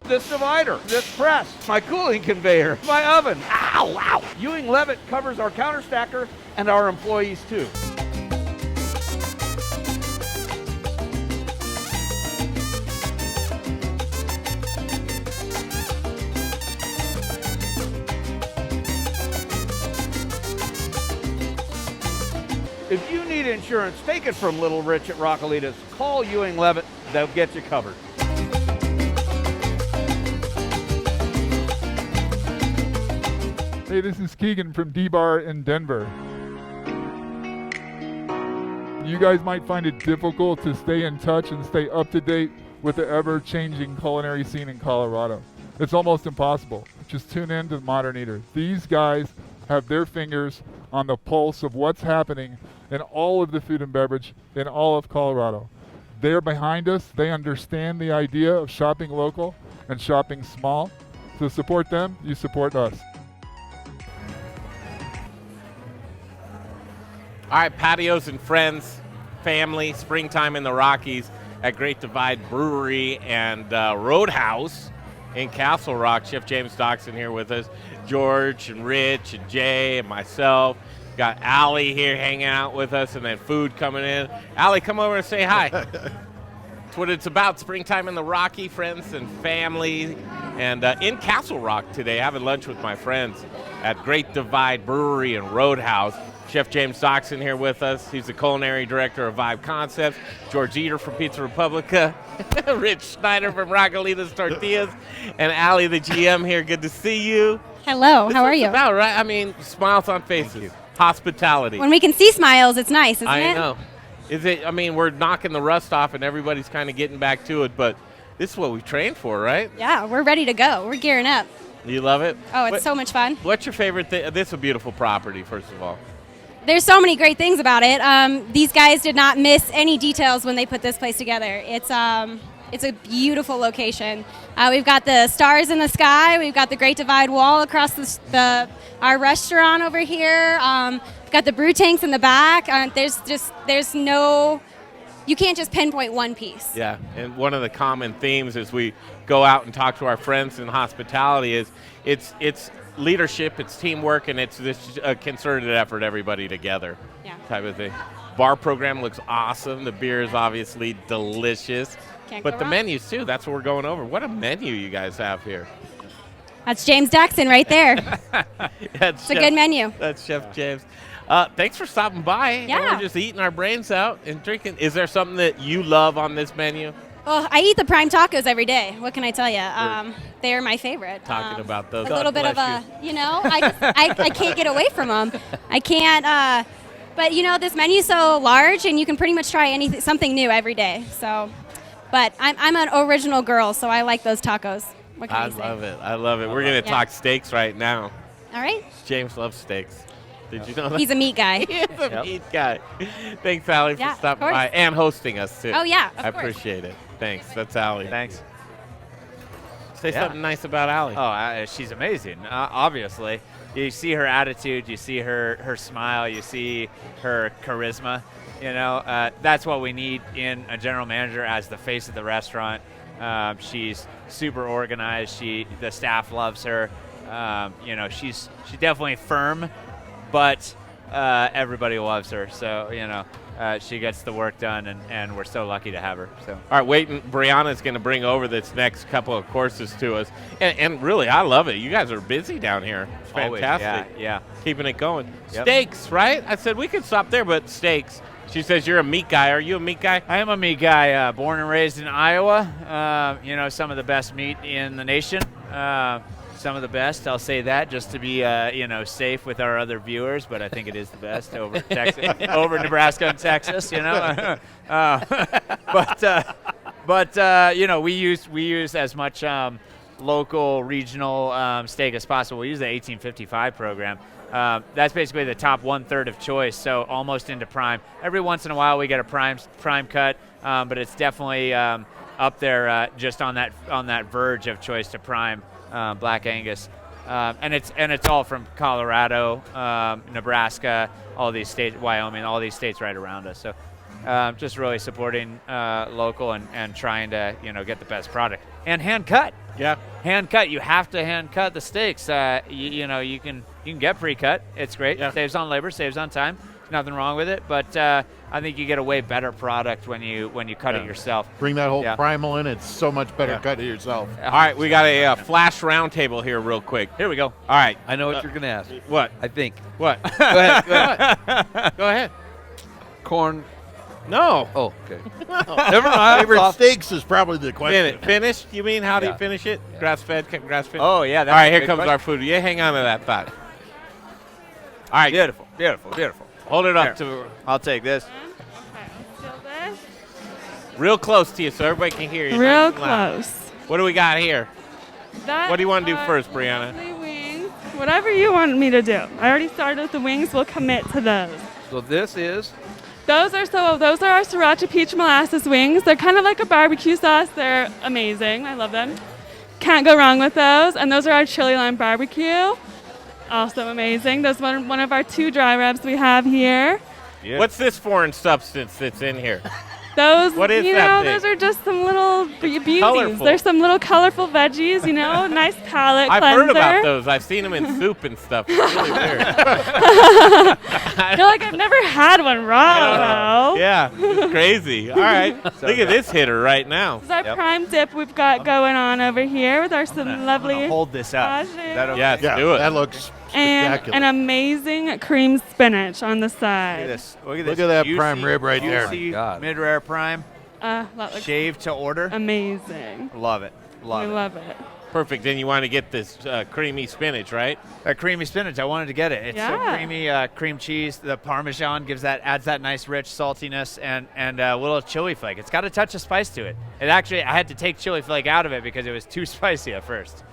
This divider, this press, my cooling conveyor, my oven. Ow, ow. Ewing Levitt covers our counter stacker and our employees too. If you need insurance, take it from Little Rich at Raquelitas. Call Ewing Levitt, they'll get you covered. Hey, this is Keegan from D-Bar in Denver. You guys might find it difficult to stay in touch and stay up to date with the ever-changing culinary scene in Colorado. It's almost impossible. Just tune in to Modern Eater. These guys have their fingers on the pulse of what's happening in all of the food and beverage in all of Colorado. They're behind us. They understand the idea of shopping local and shopping small. So support them, you support us. All right, Patios and Friends, family, springtime in the Rockies at Great Divide Brewery and Roadhouse in Castle Rock. Chef James Doxon here with us. George and Rich and Jay and myself. Got Allie here hanging out with us, and then food coming in. Allie, come over and say hi. That's what it's about, springtime in the Rocky, friends and family. And in Castle Rock today, having lunch with my friends at Great Divide Brewery and Roadhouse. Chef James Doxon here with us. He's the culinary director of Vibe Concepts. George Eder from Pizza Republica. Rich Schneider from Raquelitas Tortillas. And Allie, the GM here. Good to see you. Hello, how are you? About, right? I mean, smiles on faces. Hospitality. When we can see smiles, it's nice, isn't it? I know. Is it? I mean, we're knocking the rust off and everybody's kind of getting back to it, but this is what we trained for, right? Yeah, we're ready to go. We're gearing up. You love it? Oh, it's so much fun. What's your favorite thing? This is a beautiful property, first of all. There's so many great things about it. These guys did not miss any details when they put this place together. It's a beautiful location. We've got the stars in the sky. We've got the Great Divide Wall across our restaurant over here. We've got the brew tanks in the back. There's no, you can't just pinpoint one piece. Yeah, and one of the common themes as we go out and talk to our friends in hospitality is it's leadership, it's teamwork, and it's this concerted effort, everybody together type of thing. Bar program looks awesome. The beer is obviously delicious. Can't But go the wrong. menus too. That's what we're going over. What a menu you guys have here. That's James Doxon right there. That's It's a good menu. That's Chef James. Thanks for stopping by. And Yeah. we're just eating our brains out and drinking. Is there something that you love on this menu? Well, I eat the prime tacos every day. What can I tell you? They are my favorite. Talking about those. A little bit of a, I can't get away from them. I can't. But this menu's so large, and you can pretty much try something new every day. So, but I'm an original girl, so I like those tacos. What can I say? love it. I love it. We're going to talk steaks right now. All right. James loves steaks. Did you know that? He's a meat guy. He's a meat guy. Thanks, Allie, for Yeah, of stopping course. by and hosting us, too. Oh, yeah, of I course. appreciate it. Thanks. That's Allie. Thanks. Say Yeah. something nice about Allie. Oh, she's amazing. Obviously, you see her attitude, you see her smile, you see her charisma. That's what we need in a general manager as the face of the restaurant. She's super organized. The staff loves her. She's definitely firm, but everybody loves her. So she gets the work done, and we're so lucky to have her. So. All right, Brianna's going to bring over this next couple of courses to us. And really, I love it. You guys are busy down here. It's Always, fantastic. yeah. Keeping it going. Yep. Steaks, right? I said we could stop there, but steaks. She says you're a meat guy. Are you a meat guy? I am a meat guy, born and raised in Iowa. Some of the best meat in the nation. Some of the best, I'll say that, just to be safe with our other viewers. But I think it is the best over Texas, over Nebraska and Texas. We use as much local, regional steak as possible. We use the 1855 program. That's basically the top 1/3 of choice, so almost into prime. Every once in a while we get a prime cut, but it's definitely up there, just on that verge of choice to prime, Black Angus, and it's all from Colorado, Nebraska, all these states, Wyoming, all these states right around us. So just really supporting local and trying to get the best product and hand cut. Yeah, hand cut. You have to hand cut the steaks. You can get pre-cut. It's great. Yeah. Saves on labor, saves on time. Nothing wrong with it. But I think you get a way better product when you cut it yourself. Bring that whole primal in. It's so much better cut it yourself. All right, we got a flash roundtable here real quick. Here we go. All right. I know what you're going to ask. What? I think. What? Go ahead. Go ahead. Go ahead. Corn. No. Oh, okay. Never mind. Favorite steaks is probably the question. Finished? You mean how do you finish it? Yeah. Grass-fed? Grass-fed? Oh, yeah. All right, here good comes question. our food. Yeah, hang on to that thought. All right. Beautiful, beautiful, beautiful. Hold it up Here. to I'll take this. real close to you so everybody can hear you. Real nice and loud. close. What do we got here? That What do you want to do are first, Brianna? lovely wings. Whatever you want me to do. I already started with the wings. We'll commit to those. So this is? Those are our Sriracha peach molasses wings. They're kind of like a barbecue sauce. They're amazing. I love them. Can't go wrong with those. And those are our chili lime barbecue. Also amazing. Those are one of our 2 dry rubs we have here. Yeah. What's this foreign substance that's in here? Those, What is that thing? those are just some little beauties. Colorful. There's some little colorful veggies, nice palate I've cleanser. heard about those. I've seen them in soup and stuff. It's really weird. I feel like I've never had one raw, though. Yeah, it's crazy. All right. Look at this hitter right now. This is our prime dip we've got going on over here with our lovely Hold this up. Tajin. Yes, do it. That looks and spectacular. an amazing cream spinach on the Look at side. this. Look at Look this. at that juicy, prime rib right there. juicy, God. mid-rare prime. That looks Shaved to order. amazing. Love it. Love We it. love it. Perfect. Then you want to get this creamy spinach, right? Creamy spinach. I wanted to get it. It's so Yeah. creamy. Cream cheese. The Parmesan adds that nice rich saltiness and a little chili flake. It's got a touch of spice to it. I had to take chili flake out of it because it was too spicy at first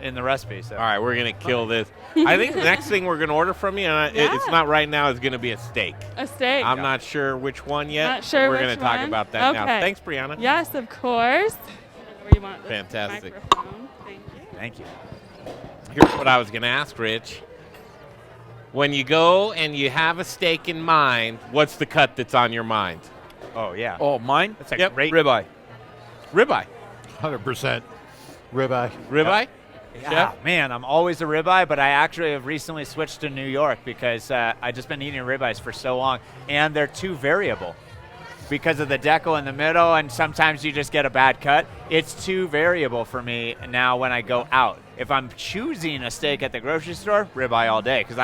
in the recipe. So. All right, we're going to kill this. I think the next thing we're going to order from you, and it's not right now, is going to be a steak. A steak. I'm not sure which one yet. Not sure We're which going to talk one? about that now. Okay. Thanks, Brianna. Yes, of course. Where you want this Fantastic. microphone. Thank you. Thank you. Here's what I was going to ask, Rich. When you go and you have a steak in mind, what's the cut that's on your mind? Oh, yeah. Oh, mine? That's a Yep. great Ribeye. Ribeye. 100% ribeye. Ribeye? Yeah, man, I'm always a ribeye, but I actually have recently switched to New York because I just been eating ribeyes for so long, and they're too variable. because of the decal in the middle, and sometimes you just get a bad cut. It's too variable for me now when I go out. If I'm choosing a steak at the grocery store, ribeye all day, because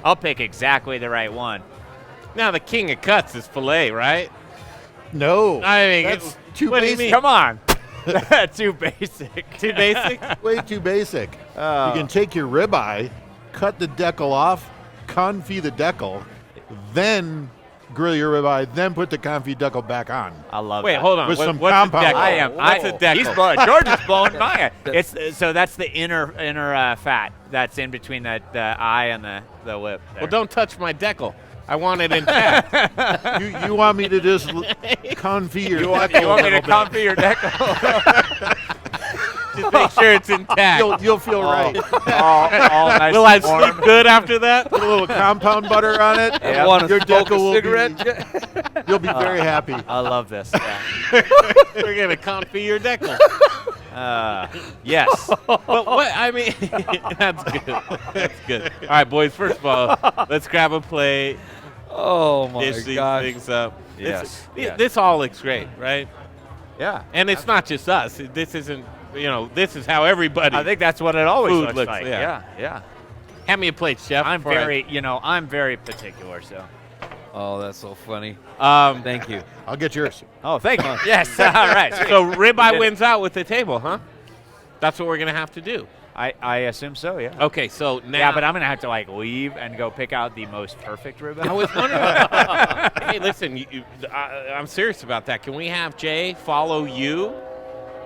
I'll pick exactly the right one. Now the king of cuts is filet, right? No, I mean, that's too what do you basic. mean? Come on. Too basic. Too basic? Way too basic. You can take your ribeye, cut the decal off, confit the decal, then grill your ribeye, then put the confit decal back on. I love Wait, that. hold on. With some what's compound. a decal? I am. What's a decal? He's blowing. George is blowing my eye. So that's the inner fat that's in between the eye and the lip. There. Well, don't touch my decal. I want it intact. You want me to just confit your decal? You want me to a little bit. confit your decal? Just make sure it's intact. You'll feel right. all nice Will I and warm. sleep good after that? Put a little compound butter on it. Yep. Want to Your smoke decal a will cigarette? You'll be very happy. I love this. We're gonna confit your decal. Yes. But what I mean, that's good. That's good. All right, boys. First of all, let's grab a plate. Oh my Dish these gosh. things up. Yes. This all looks great, right? Yeah. And it's not just us. This isn't. This is how everybody. I think that's what it always Food looks looks, like. yeah. Yeah. Hand me a plate, chef. I'm before I- very particular. So. Oh, that's so funny. Thank you. I'll get yours. Oh, thank you. Yes. All right. So ribeye wins out with the table, huh? That's what we're gonna have to do. I assume so. Yeah. Okay, so now. Yeah, but I'm gonna have to leave and go pick out the most perfect ribeye. I was wondering. Hey, listen, I'm serious about that. Can we have Jay follow you,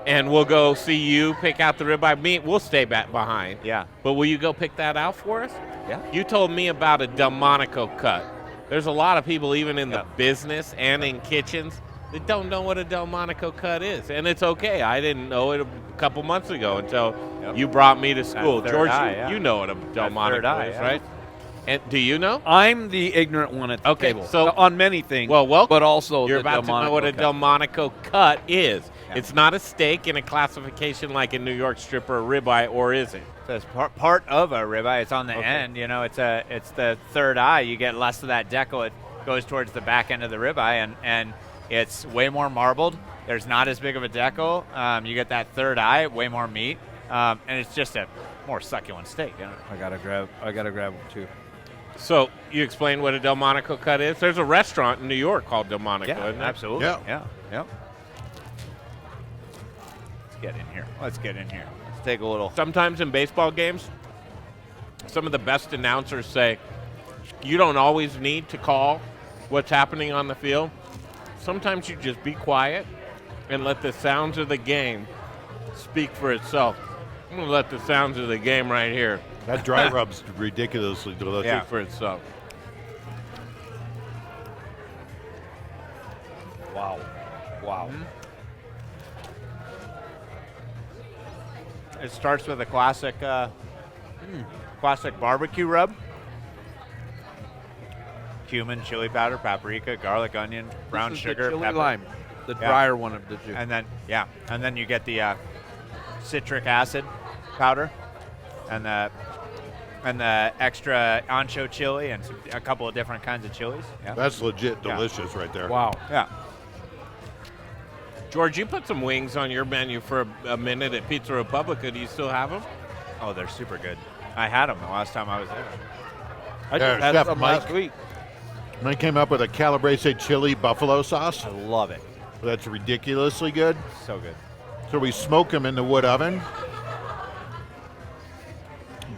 and we'll go see you pick out the ribeye? We'll stay back behind. Yeah. But will you go pick that out for us? Yeah. You told me about a Delmonico cut. There's a lot of people, even in the business and in kitchens, that don't know what a Delmonico cut is, and it's okay. I didn't know it a couple months ago until you brought me to school. That George, third eye, you know what a Delmonico is, right? And do you know? I'm the ignorant one at the table. So on many things. Well, but also you're the about to know what a cut. Delmonico cut is. Yeah. It's not a steak in a classification like a New York strip or a ribeye, or is it? So it's part of a ribeye. It's on the end. It's the third eye. You get less of that decal. It goes towards the back end of the ribeye, and it's way more marbled. There's not as big of a decal. You get that third eye, way more meat, and it's just a more succulent steak. I gotta grab them too. So you explain what a Delmonico cut is? There's a restaurant in New York called Delmonico, Yeah, isn't there? absolutely. Yeah. Yep. Let's get in here. Let's take a little. Sometimes in baseball games, some of the best announcers say, you don't always need to call what's happening on the field. Sometimes you just be quiet and let the sounds of the game speak for itself. I'm going to let the sounds of the game right here That dry rub's ridiculously delicious. speak for itself. Wow. It starts with a classic barbecue rub. Cumin, chili powder, paprika, garlic, onion, brown This is sugar, the chili pepper. lime, the drier one of the two. And then you get the citric acid powder, and the extra ancho chili, and a couple of different kinds of chilies. Yeah. That's legit delicious right there. Wow. Yeah. George, you put some wings on your menu for a minute at Pizza Republica. Do you still have them? Oh, they're super good. I had them the last time I was there. I just had Chef some Mike. last week. I came up with a calabrese chili buffalo sauce. I love it. That's ridiculously good. So good. So we smoke them in the wood oven.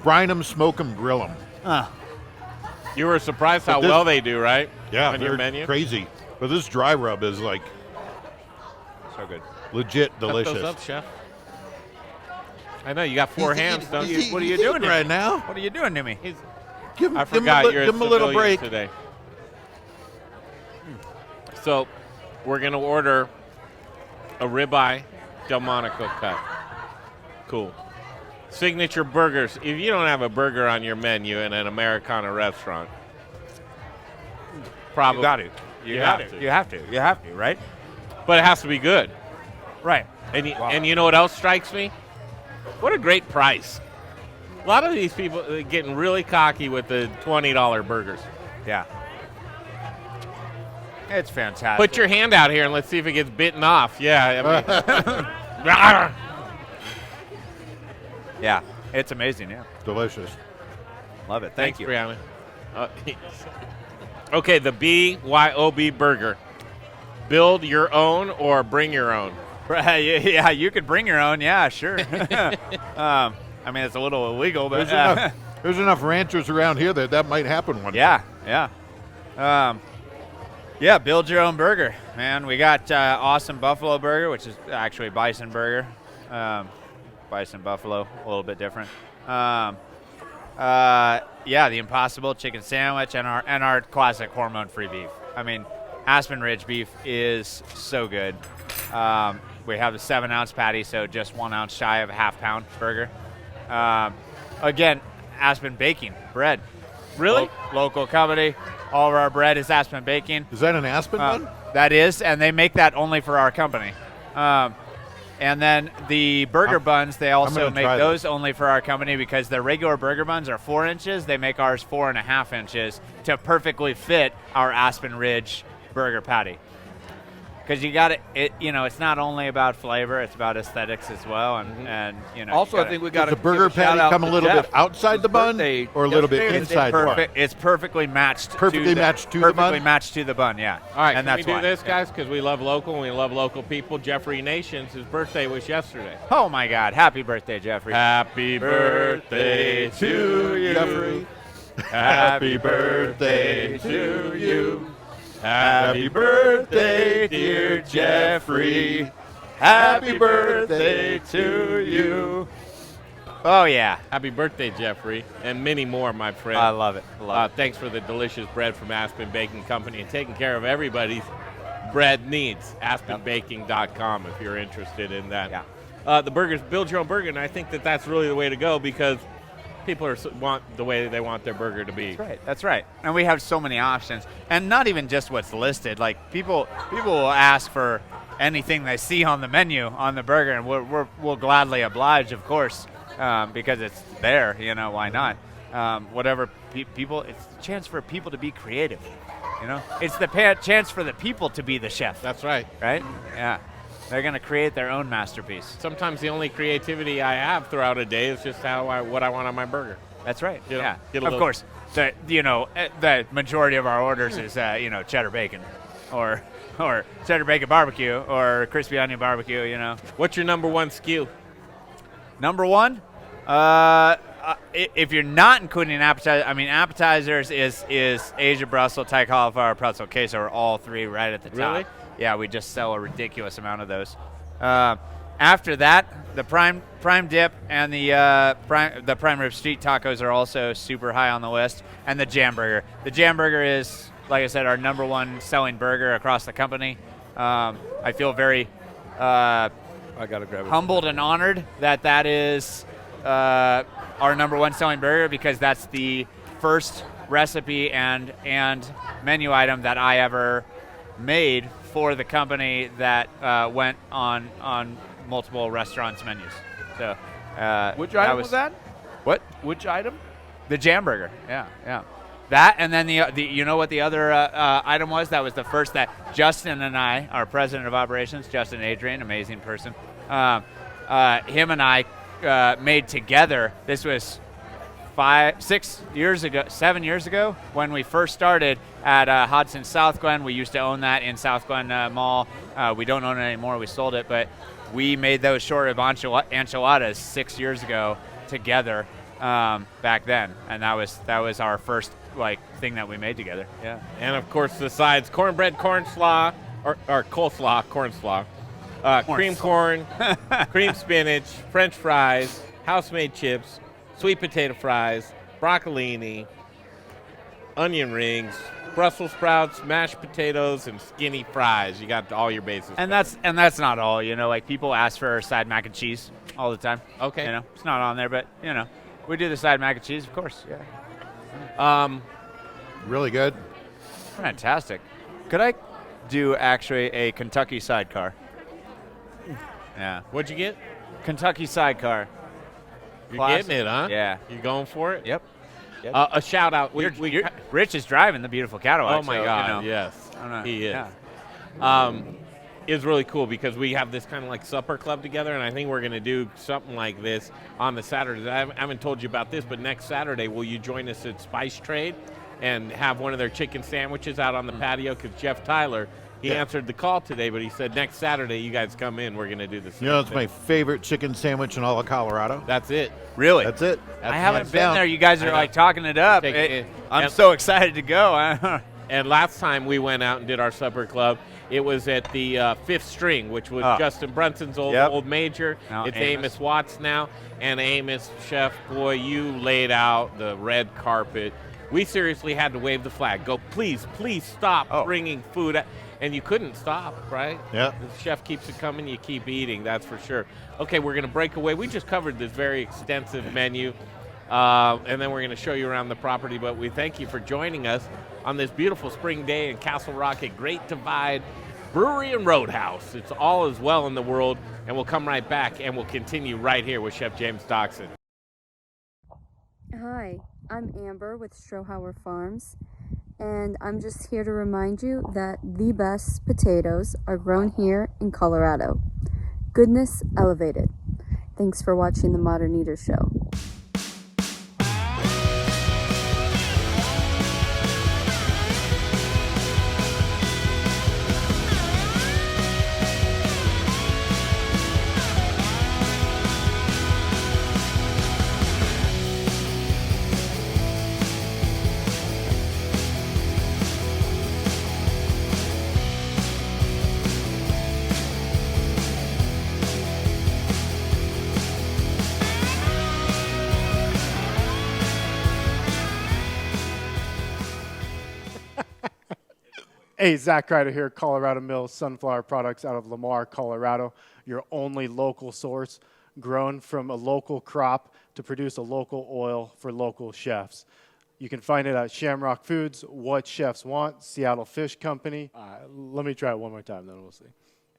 Brine them, smoke them, grill them. You were surprised how But this- well they do, right? Yeah, on your they're menu. crazy. But this dry rub is like So good. legit Cut delicious. those up, chef. I know you got four hands, don't you? What are you doing right now? What are you doing to me? Give him, I give him forgot a, you're give him a little civilian break. today. So we're gonna order a ribeye Delmonico cut. Cool. Signature burgers. If you don't have a burger on your menu in an Americana restaurant, probably You got to. You have to, right? But it has to be good. Right. And you know what else strikes me? What a great price. A lot of these people are getting really cocky with the $20 burgers. Yeah. It's fantastic. Put your hand out here and let's see if it gets bitten off. Yeah. I mean, yeah, it's amazing. Yeah, delicious. Love it. Thanks, Thank you. Brianna. Okay, the BYOB burger. Build your own or bring your own? Yeah, you could bring your own. Yeah, sure. I mean, it's a little illegal, but there's enough ranchers around here that might happen one day. Yeah. Yeah, build your own burger, man. We got awesome buffalo burger, which is actually bison burger. Bison buffalo, a little bit different. Yeah, the Impossible chicken sandwich and our classic hormone-free beef. I mean, Aspen Ridge beef is so good. We have the 7-ounce patty, so just 1 ounce shy of a half-pound burger. Again, Aspen Baking bread. Really? Local company. All of our bread is Aspen Baking. Is that an Aspen one? That is, and they make that only for our company. And then the burger buns, they also make those only for our company because their regular burger buns are 4 inches. They make ours 4.5 inches to perfectly fit our Aspen Ridge burger patty. Because you got it, you know, it's not only about flavor; it's about aesthetics as well. And you know, also, I think we got the burger patty come a little bit outside the bun or a little bit inside the bun. It's perfectly matched. Perfectly matched to the bun. Perfectly matched to the bun. Yeah. All right, and can that's we do why. this, guys? Because we love local and we love local people. Jeffrey Nations, his birthday was yesterday. Oh my God! Happy birthday, Jeffrey! Happy birthday to you, Jeffrey. Happy birthday to you. Happy birthday, dear Jeffrey. Happy birthday to you. Oh, yeah. Happy birthday, Jeffrey, and many more, my friend. I love it. Thanks for the delicious bread from Aspen Baking Company and taking care of everybody's bread needs. AspenBaking.com if you're interested in that. Yeah. The burgers, build your own burger, and I think that's really the way to go because people want the way they want their burger to be. That's right. And we have so many options, and not even just what's listed. Like people will ask for anything they see on the menu on the burger, and we'll gladly oblige, of course, because it's there. You know, why not? Whatever people, it's a chance for people to be creative. You know, it's the chance for the people to be the chef. That's right. Right? Yeah. They're going to create their own masterpiece. Sometimes the only creativity I have throughout a day is just what I want on my burger. That's right. You know, yeah. Of course. The majority of our orders is cheddar bacon, or cheddar bacon barbecue, or crispy onion barbecue. You know. What's your number one SKU? Number one, if you're not including appetizers is Asia Brussels, Thai cauliflower, pretzel, queso are all three right at the top. Really? Yeah, we just sell a ridiculous amount of those. After that, the prime dip and the prime rib street tacos are also super high on the list, and the jam burger. The jam burger is, like I said, our number one selling burger across the company. I feel very I gotta grab it. Humbled and honored that is our number one selling burger because that's the first recipe and menu item that I ever made for the company that went on multiple restaurants' menus. So, which item was that? What? Which item? The jam burger. Yeah. That, and then the you know what the other item was? That was the first that Justin and I, our president of operations, Justin Adrian, amazing person, him and I made together. This was 7 years ago when we first started at Hodson South Glen. We used to own that in South Glen Mall. We don't own it anymore. We sold it, but we made those short rib enchiladas 6 years ago together back then, and that was our first thing that we made together. Yeah. And of course the sides: cornbread, corn slaw, or coleslaw, corn slaw, cream corn, cream spinach, French fries, house-made chips, sweet potato fries, broccolini, onion rings, Brussels sprouts, mashed potatoes, and skinny fries. You got all your bases. And that's not all. You know, people ask for side mac and cheese all the time. Okay. You know, it's not on there, but we do the side mac and cheese, of course. Yeah. Really good. Fantastic. Could I do actually a Kentucky sidecar? Yeah. What'd you get? Kentucky sidecar. You're getting it, huh? Yeah. You going for it? Yep. A shout out. Rich is driving the beautiful Cadillac. Oh my so, God! you know, Yes, he is. Yeah. Is really cool because we have this kind of like supper club together, and I think we're going to do something like this on the Saturdays. I haven't told you about this, but next Saturday, will you join us at Spice Trade and have one of their chicken sandwiches out on the patio? Because Jeff Tyler, he answered the call today, but he said next Saturday you guys come in, we're going to do the same It's my favorite chicken sandwich in all of Colorado. That's it. Really? That's it. I haven't been there. You guys are like talking it up. I'm so excited to go. And last time we went out and did our supper club, it was at the Fifth String, which was Justin Brunson's old major. It's Amos Watts now. And Amos, chef, boy, you laid out the red carpet. We seriously had to wave the flag. Go, please stop bringing food. And you couldn't stop, right? Yeah. The chef keeps it coming, you keep eating, that's for sure. Okay, we're going to break away. We just covered this very extensive menu. And then we're going to show you around the property. But we thank you for joining us on this beautiful spring day in Castle Rock at Great Divide Brewery and Roadhouse. It's all as well in the world, and we'll come right back, and we'll continue right here with Chef James Doxon. Hi, I'm Amber with Strohauer Farms, and I'm just here to remind you that the best potatoes are grown here in Colorado. Goodness elevated. Thanks for watching the Modern Eater Show. Hey, Zach Ryder here, Colorado Mills Sunflower Products out of Lamar, Colorado. Your only local source, grown from a local crop to produce a local oil for local chefs. You can find it at Shamrock Foods, What Chefs Want, Seattle Fish Company. Let me try it one more time, then we'll see.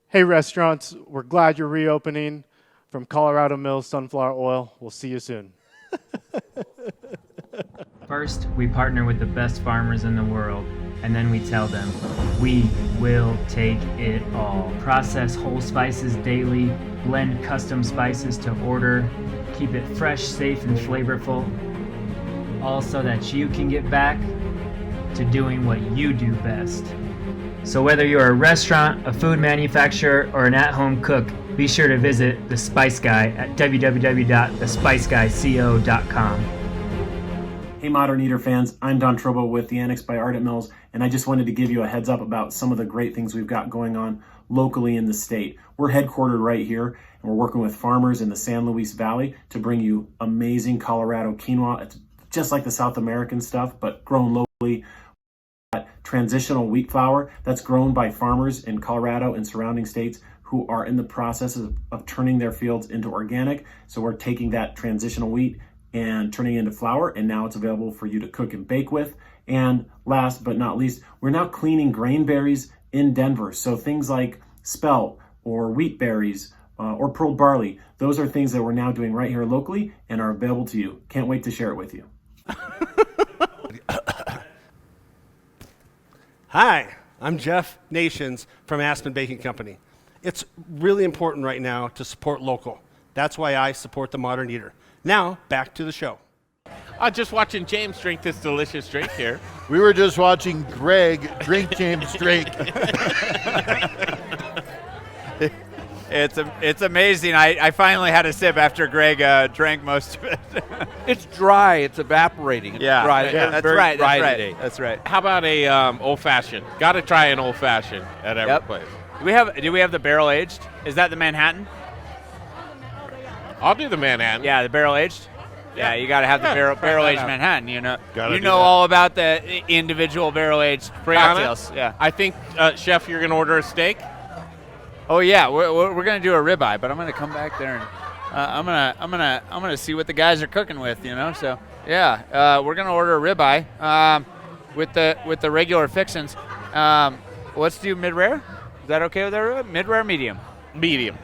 Hey, restaurants, we're glad you're reopening. From Colorado Mills Sunflower Oil, we'll see you soon. First, we partner with the best farmers in the world, and then we tell them, we will take it all. Process whole spices daily, blend custom spices to order, keep it fresh, safe, and flavorful, all so that you can get back to doing what you do best. So whether you're a restaurant, a food manufacturer, or an at-home cook, be sure to visit The Spice Guy at www.thespiceguyco.com. Hey Modern Eater fans, I'm Don Trobo with The Annex by Ardent Mills, and I just wanted to give you a heads up about some of the great things we've got going on locally in the state. We're headquartered right here, and we're working with farmers in the San Luis Valley to bring you amazing Colorado quinoa. It's just like the South American stuff, but grown locally. Transitional wheat flour that's grown by farmers in Colorado and surrounding states who are in the process of turning their fields into organic. So we're taking that transitional wheat and turning it into flour, and now it's available for you to cook and bake with. And last but not least, we're now cleaning grain berries in Denver. So things like spelt or wheat berries or pearl barley, those are things that we're now doing right here locally and are available to you. Can't wait to share it with you. Hi, I'm Jeff Nations from Aspen Baking Company. It's really important right now to support local. That's why I support the Modern Eater. Now, back to the show. Just watching James drink this delicious drink here. We were just watching Greg drink James' drink. It's amazing. I finally had a sip after Greg drank most of it. It's dry. It's evaporating. It's dry. That's very right. dry That's today. right. That's right. How about a old-fashioned? Got to try an old-fashioned at every place. Do we have the barrel aged? Is that the Manhattan? I'll do the Manhattan. Yeah, the barrel aged. Yeah, you got to have the barrel aged Manhattan. You know, Gotta all about the individual barrel aged cocktails. Yeah. I think, Chef, you're gonna order a steak. Oh yeah, we're gonna do a ribeye, but I'm gonna come back there and I'm gonna see what the guys are cooking with. You know, so yeah, we're gonna order a ribeye with the regular fixins. Let's do mid rare. Is that okay with everyone? Mid rare, medium. Medium.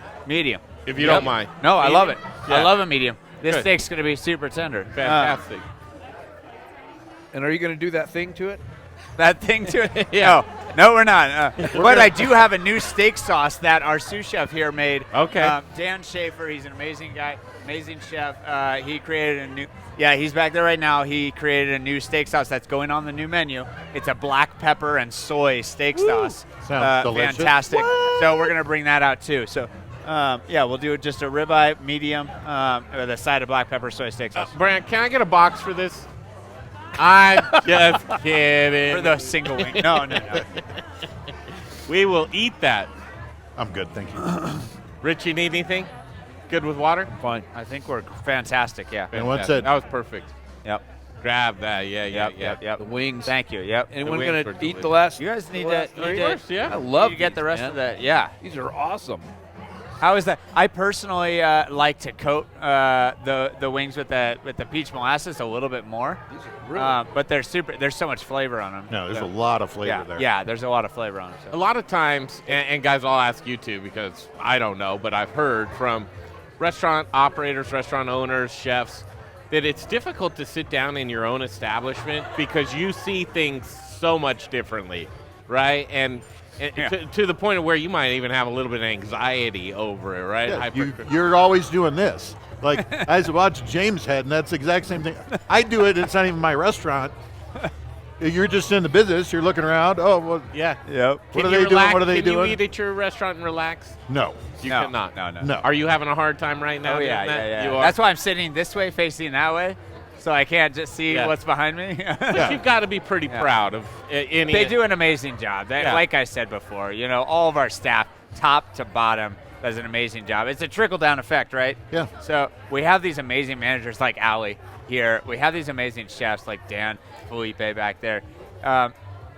If you don't mind. No, I love it. Yeah. I love a medium. This Good. steak's going to be super tender. Fantastic. And are you going to do that thing to it? That thing to it? Yeah. No, we're not. But I do have a new steak sauce that our sous chef here made. Okay. Dan Schaefer, he's an amazing guy, amazing chef. He created a new. Yeah, he's back there right now. He created a new steak sauce that's going on the new menu. It's a black pepper and soy steak sauce. Sounds delicious. Fantastic. So we're gonna bring that out too. So. Yeah, we'll do just a ribeye medium with a side of black pepper soy steak sauce. Brant, can I get a box for this? I'm just kidding. For the single wing. No. We will eat that. I'm good, thank you. Rich, you need anything? Good with water? Fine. I think we're fantastic, yeah. And what's that? That was perfect. Yep. Grab that, yeah. The wings. Thank you, yep. Anyone wings going were to eat delicious. the last? You guys need last to three? Yeah. I love you get the rest man. of that. Yeah. These are awesome. How is that? I personally like to coat the wings with the peach molasses a little bit more. These are really but they're super. There's so much flavor on them. No, there's a lot of flavor there. Yeah, there's a lot of flavor on them. A lot of times, and guys, I'll ask you too because I don't know, but I've heard from restaurant operators, restaurant owners, chefs, that it's difficult to sit down in your own establishment because you see things so much differently, right? And to the point of where you might even have a little bit of anxiety over it, right? Yeah, you're always doing this. Like, I watch James Head, and that's the exact same thing. I do it. It's not even my restaurant. You're just in the business. You're looking around. Oh, well. Yeah. Yep. What Can are you they doing? relax? What are they Can doing? you eat at your restaurant and relax? No. You No. cannot. No. Are you having a hard time right now? Oh doing yeah, that? yeah. You are. That's why I'm sitting this way, facing that way, so I can't just see Yeah. what's behind me. But you've got to be pretty proud of any. They do an amazing job. Like I said before, all of our staff, top to bottom, does an amazing job. It's a trickle-down effect, right? Yeah. So we have these amazing managers like Allie here. We have these amazing chefs like Dan, Felipe back there.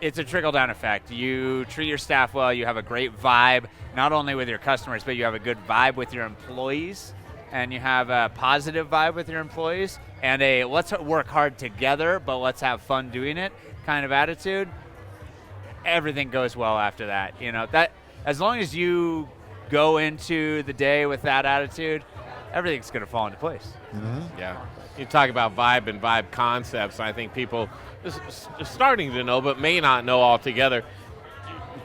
It's a trickle-down effect. You treat your staff well. You have a great vibe, not only with your customers, but you have a good vibe with your employees, and you have a positive vibe with your employees, and a let's work hard together, but let's have fun doing it kind of attitude. Everything goes well after that. That as long as you go into the day with that attitude, everything's going to fall into place. Mm-hmm. Yeah. You talk about vibe and vibe concepts. I think people are starting to know, but may not know altogether.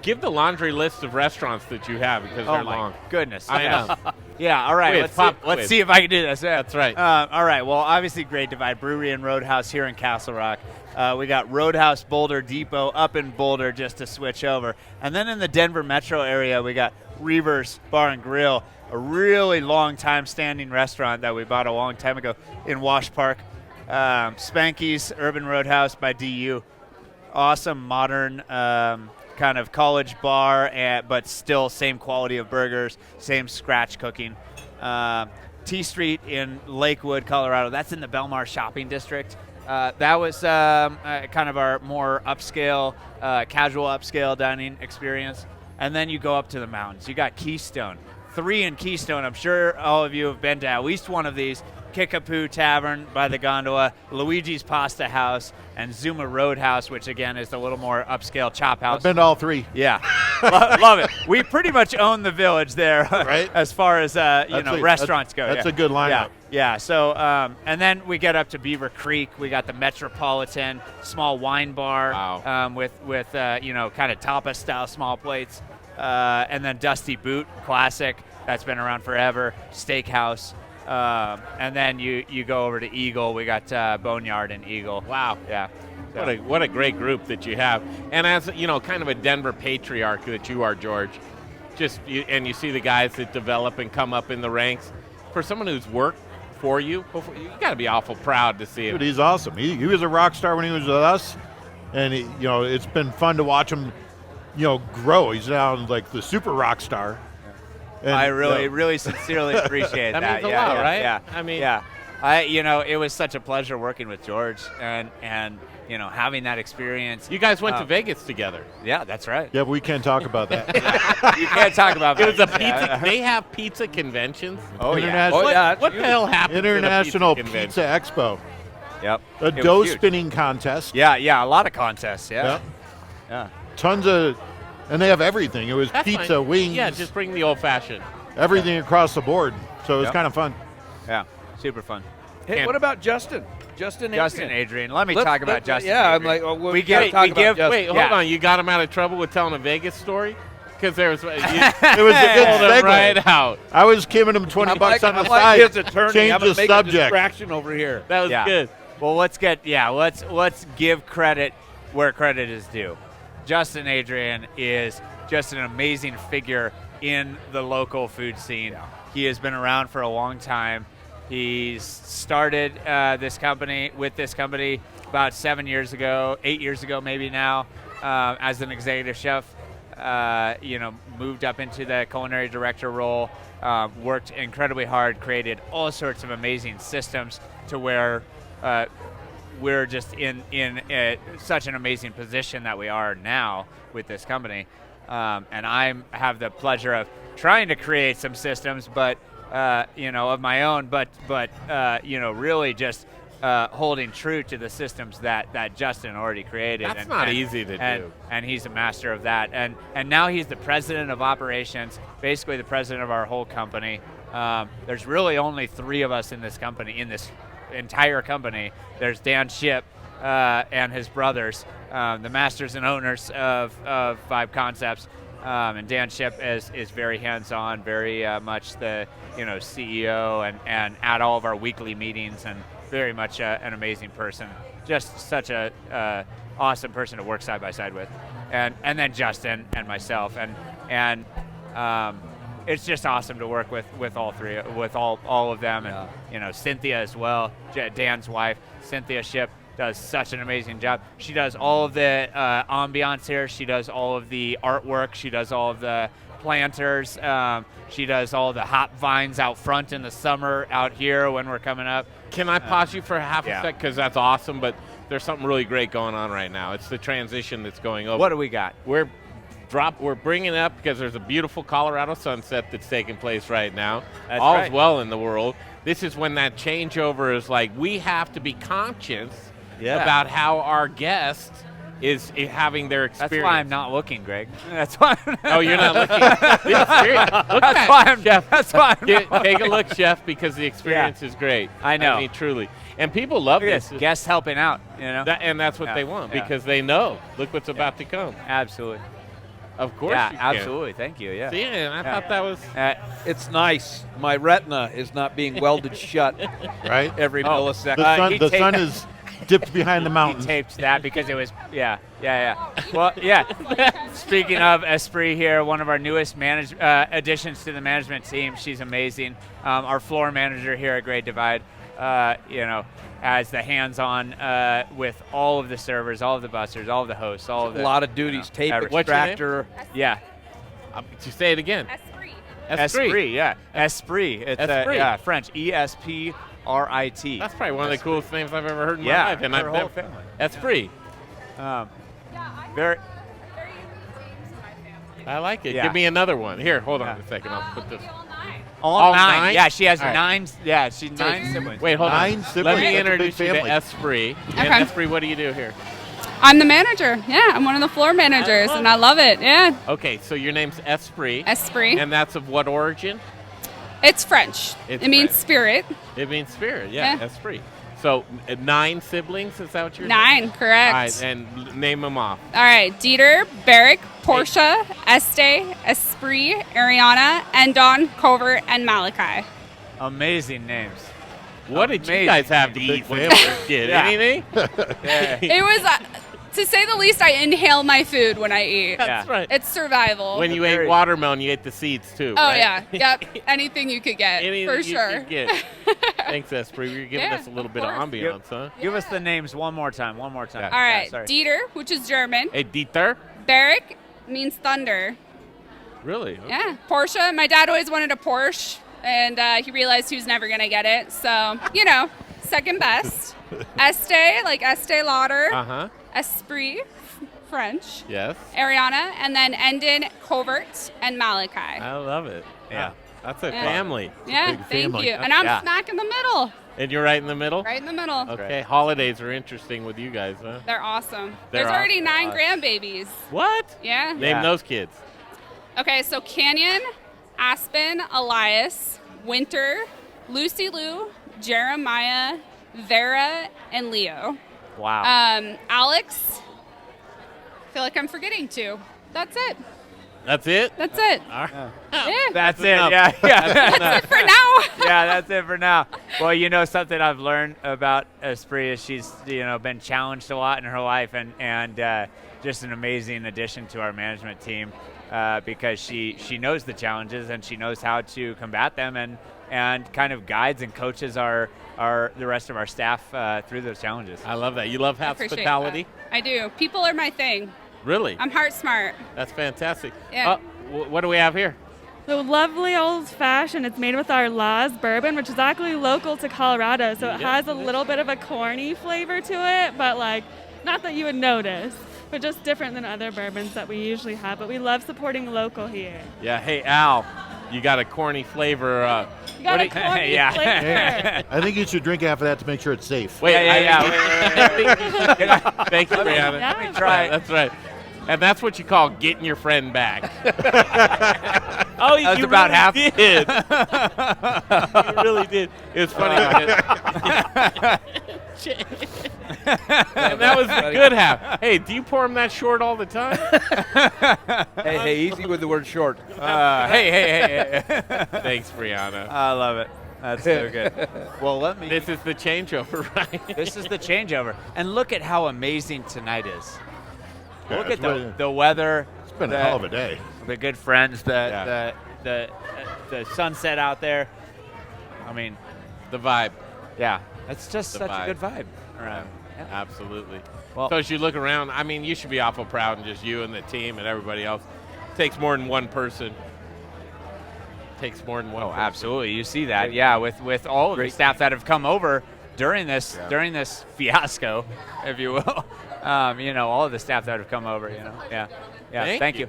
Give the laundry list of restaurants that you have because they're long. Goodness. I know. Yeah, all right. Let's see if I can do this. Yeah. That's right. All right. Well, obviously, Great Divide Brewery and Roadhouse here in Castle Rock. We got Roadhouse Boulder Depot up in Boulder just to switch over. And then in the Denver metro area, we got Reavers Bar and Grill, a really long time standing restaurant that we bought a long time ago in Wash Park. Spanky's Urban Roadhouse by DU. Awesome, modern kind of college bar, but still same quality of burgers, same scratch cooking. T Street in Lakewood, Colorado. That's in the Belmar Shopping District. That was kind of our more upscale, casual upscale dining experience. And then you go up to the mountains. You got Keystone. 3 in Keystone. I'm sure all of you have been to at least one of these. Kickapoo Tavern by the gondola, Luigi's Pasta House, and Zuma Roadhouse, which again is a little more upscale chop house. I've been to all 3. Yeah, love it. We pretty much own the village there, right? As far as restaurants go. That's a good lineup. Yeah. So and then we get up to Beaver Creek. We got the Metropolitan small wine bar. Wow. With kind of tapas style small plates, and then Dusty Boot classic that's been around forever. Steakhouse. And then you go over to Eagle. We got Boneyard and Eagle. Wow. Yeah. So. What a great group that you have. And as kind of a Denver patriarch that you are, George, and you see the guys that develop and come up in the ranks. For someone who's worked for you got to be awful proud to see him. Dude, he's awesome. He was a rock star when he was with us, and it's been fun to watch him, grow. He's now like the super rock star. And, I really sincerely appreciate that. That means a lot, right? Yeah. I mean, it was such a pleasure working with George and having that experience. You guys went to Vegas together. Yeah, that's right. Yeah, but we can't talk about that. You can't talk about it. Was a Vegas. pizza. They have pizza conventions. Oh International, yeah. What the hell happened? International to the Pizza Expo. Yep. A dough spinning contest. Yeah, a lot of contests. Yeah. Yep. Yeah. Tons of. And they have everything. It was That's pizza, fine. wings. Yeah, just bring the old fashioned. Everything across the board. So it was kind of fun. Yeah, super fun. Hey, what about Justin? Justin Adrian. Let me talk about Justin. Yeah, I'm Adrian. like, well, we give. Wait, hold on. You got him out of trouble with telling a Vegas story? Because there was, it was a good segue. Right out. I was giving him $20 on the I'm side. like his attorney. Change I'm the make subject. a distraction over here. That was good. Well, let's give credit where credit is due. Justin Adrian is just an amazing figure in the local food scene. He has been around for a long time. He's started this company about 7 years ago, 8 years ago maybe now, as an executive chef. Moved up into the culinary director role, worked incredibly hard, created all sorts of amazing systems to where we're just in such an amazing position that we are now with this company. And I have the pleasure of trying to create some systems, but of my own, but really just holding true to the systems that Justin already created. That's not easy to do. And he's a master of that. And now he's the president of operations, basically the president of our whole company. There's really only 3 of us in this company, in this entire company. There's Dan Shipp and his brothers, the masters and owners of Vibe Concepts. And Dan Shipp is very hands-on, very much the CEO and at all of our weekly meetings, and very much an amazing person. Just such a awesome person to work side by side with. And then Justin and myself, and it's just awesome to work with all 3, with all of them, and Cynthia as well, Dan's wife, Cynthia Shipp, does such an amazing job. She does all of the ambiance here. She does all of the artwork. She does all of the planters. She does all the hop vines out front in the summer out here when we're coming up. Can I pause you for half a sec? Because that's awesome, but there's something really great going on right now. It's the transition that's going over. What do we got? We're bringing it up because there's a beautiful Colorado sunset that's taking place right now. That's All's right. well in the world. This is when that changeover is like, we have to be conscious about how our guest is having their experience. That's why I'm not looking, Greg. That's why. Oh, you're not looking. The experience. Look That's at why I'm. Chef. That's why I'm. Take a look, Chef, because the experience is great. I know. I mean, truly. And people love Look at this. Guests helping out, And that's what they want because they know. Look what's about to come. Absolutely. Of course. Yeah, you can. absolutely. Thank you. Yeah. See, and I thought that was. It's nice. My retina is not being welded shut. Right. Every millisecond. The sun is dipped behind the mountains. He taped that because it was. Yeah. Well, yeah. Speaking of Esprit here, one of our newest additions to the management team. She's amazing. Our floor manager here at Great Divide. Has the hands-on with all of the servers, all of the busters, all of the hosts, all of the. A lot of duties. Tape extractor. Yeah. To say it again. Esprit, yeah. Esprit. It's Esprit. French. ESPRIT. That's probably one of the coolest names I've ever heard in my life. And her whole family. Esprit. Very. I like it. Yeah. Give me another one. Here, hold on a second. I'll put this. All 9. Yeah, she has All right. 9. Yeah, she's 9 siblings. Wait, hold 9 on. siblings? Let me That's a introduce big you to family. Esprit. Okay. And Esprit, what do you do here? I'm the manager. Yeah, I'm one of the floor managers, and I love it. Yeah. Okay, so your name's Esprit. Esprit. And that's of what origin? It's French. It's it means French. spirit. It means spirit, yeah. Esprit. So 9 siblings, is that what you're 9, correct. All right, and name them off. All right, Eder, Barrick, Portia, Este, Esprit, Ariana, Endon, Covert, and Malachi. Amazing names. What did you guys have to eat when you were a kid? Yeah. Anything? It was, to say the least, I inhale my food when I eat. That's right. It's survival. When you ate watermelon, you ate the seeds too, Oh, right? yeah. Yep. Anything you could get, Anything for you sure. could get. Thanks, Esprit. You're giving Yeah, us a little bit of of course. ambiance, huh? Give us the names one more time. All right, sorry. Dieter, which is German. Hey, Dieter? Barrick means thunder. Really? Okay. Yeah. Porsche. My dad always wanted a Porsche, and he realized he was never going to get it. So, second best. Este, like Estee Lauder. Uh-huh. Esprit, French. Yes. Ariana, and then Endon, Covert, and Malachi. I love it. Yeah. That's a Yeah. family. Yeah, Big thank family. you. And I'm Yeah. smack in the middle. And you're right in the middle? Right in the middle. Okay. Holidays are interesting with you guys, huh? They're awesome. They're There's already awesome. 9 grandbabies. What? Yeah. Name those kids. Okay, so Canyon, Aspen, Elias, Winter, Lucy Lou, Jeremiah, Vera, and Leo. Wow. Alex, I feel like I'm forgetting two. That's it. That's it? That's it. All right. Yeah. That's it. enough. Yeah. That's it for now. Yeah, that's it for now. Well, you know, something I've learned about Esprit is she's, been challenged a lot in her life, and just an amazing addition to our management team because she knows the challenges and she knows how to combat them and kind of guides and coaches the rest of our staff through those challenges. I love that. You love I appreciate hospitality? that. I do. People are my thing. Really? I'm heart smart. That's fantastic. Yeah. What do we have here? So lovely old fashioned. It's made with our Laws bourbon, which is actually local to Colorado. So it has a little bit of a corny flavor to it, but not that you would notice, but just different than other bourbons that we usually have. But we love supporting local here. Yeah. Hey, Al, you got a corny flavor. You got a corny flavor. I think you should drink half of that to make sure it's safe. Wait, Thank you, Brianna. Yeah. Let me try it. That's right. And that's what you call getting your friend back. Oh, That's you about really half. did. You really did. It was funny. And that was the good half. Hey, do you pour him that short all the time? Hey, easy with the word short. Hey. Thanks, Brianna. I love it. That's so good. Well, This is the changeover, right? This is the changeover. And look at how amazing tonight is. Yeah, Look it's at the weather. It's been a hell of a day. The good friends, the sunset out there. I mean, the vibe. Yeah, it's just The such vibe. a good vibe around. Yeah. Absolutely. Well- So as you look around, I mean, you should be awful proud and just you and the team and everybody else. It takes more than one person. Takes more than one person. Absolutely. You see that, yeah, with all of the staff that have come over during this fiasco, if you will. All of the staff that have come over. Yeah. Thank you.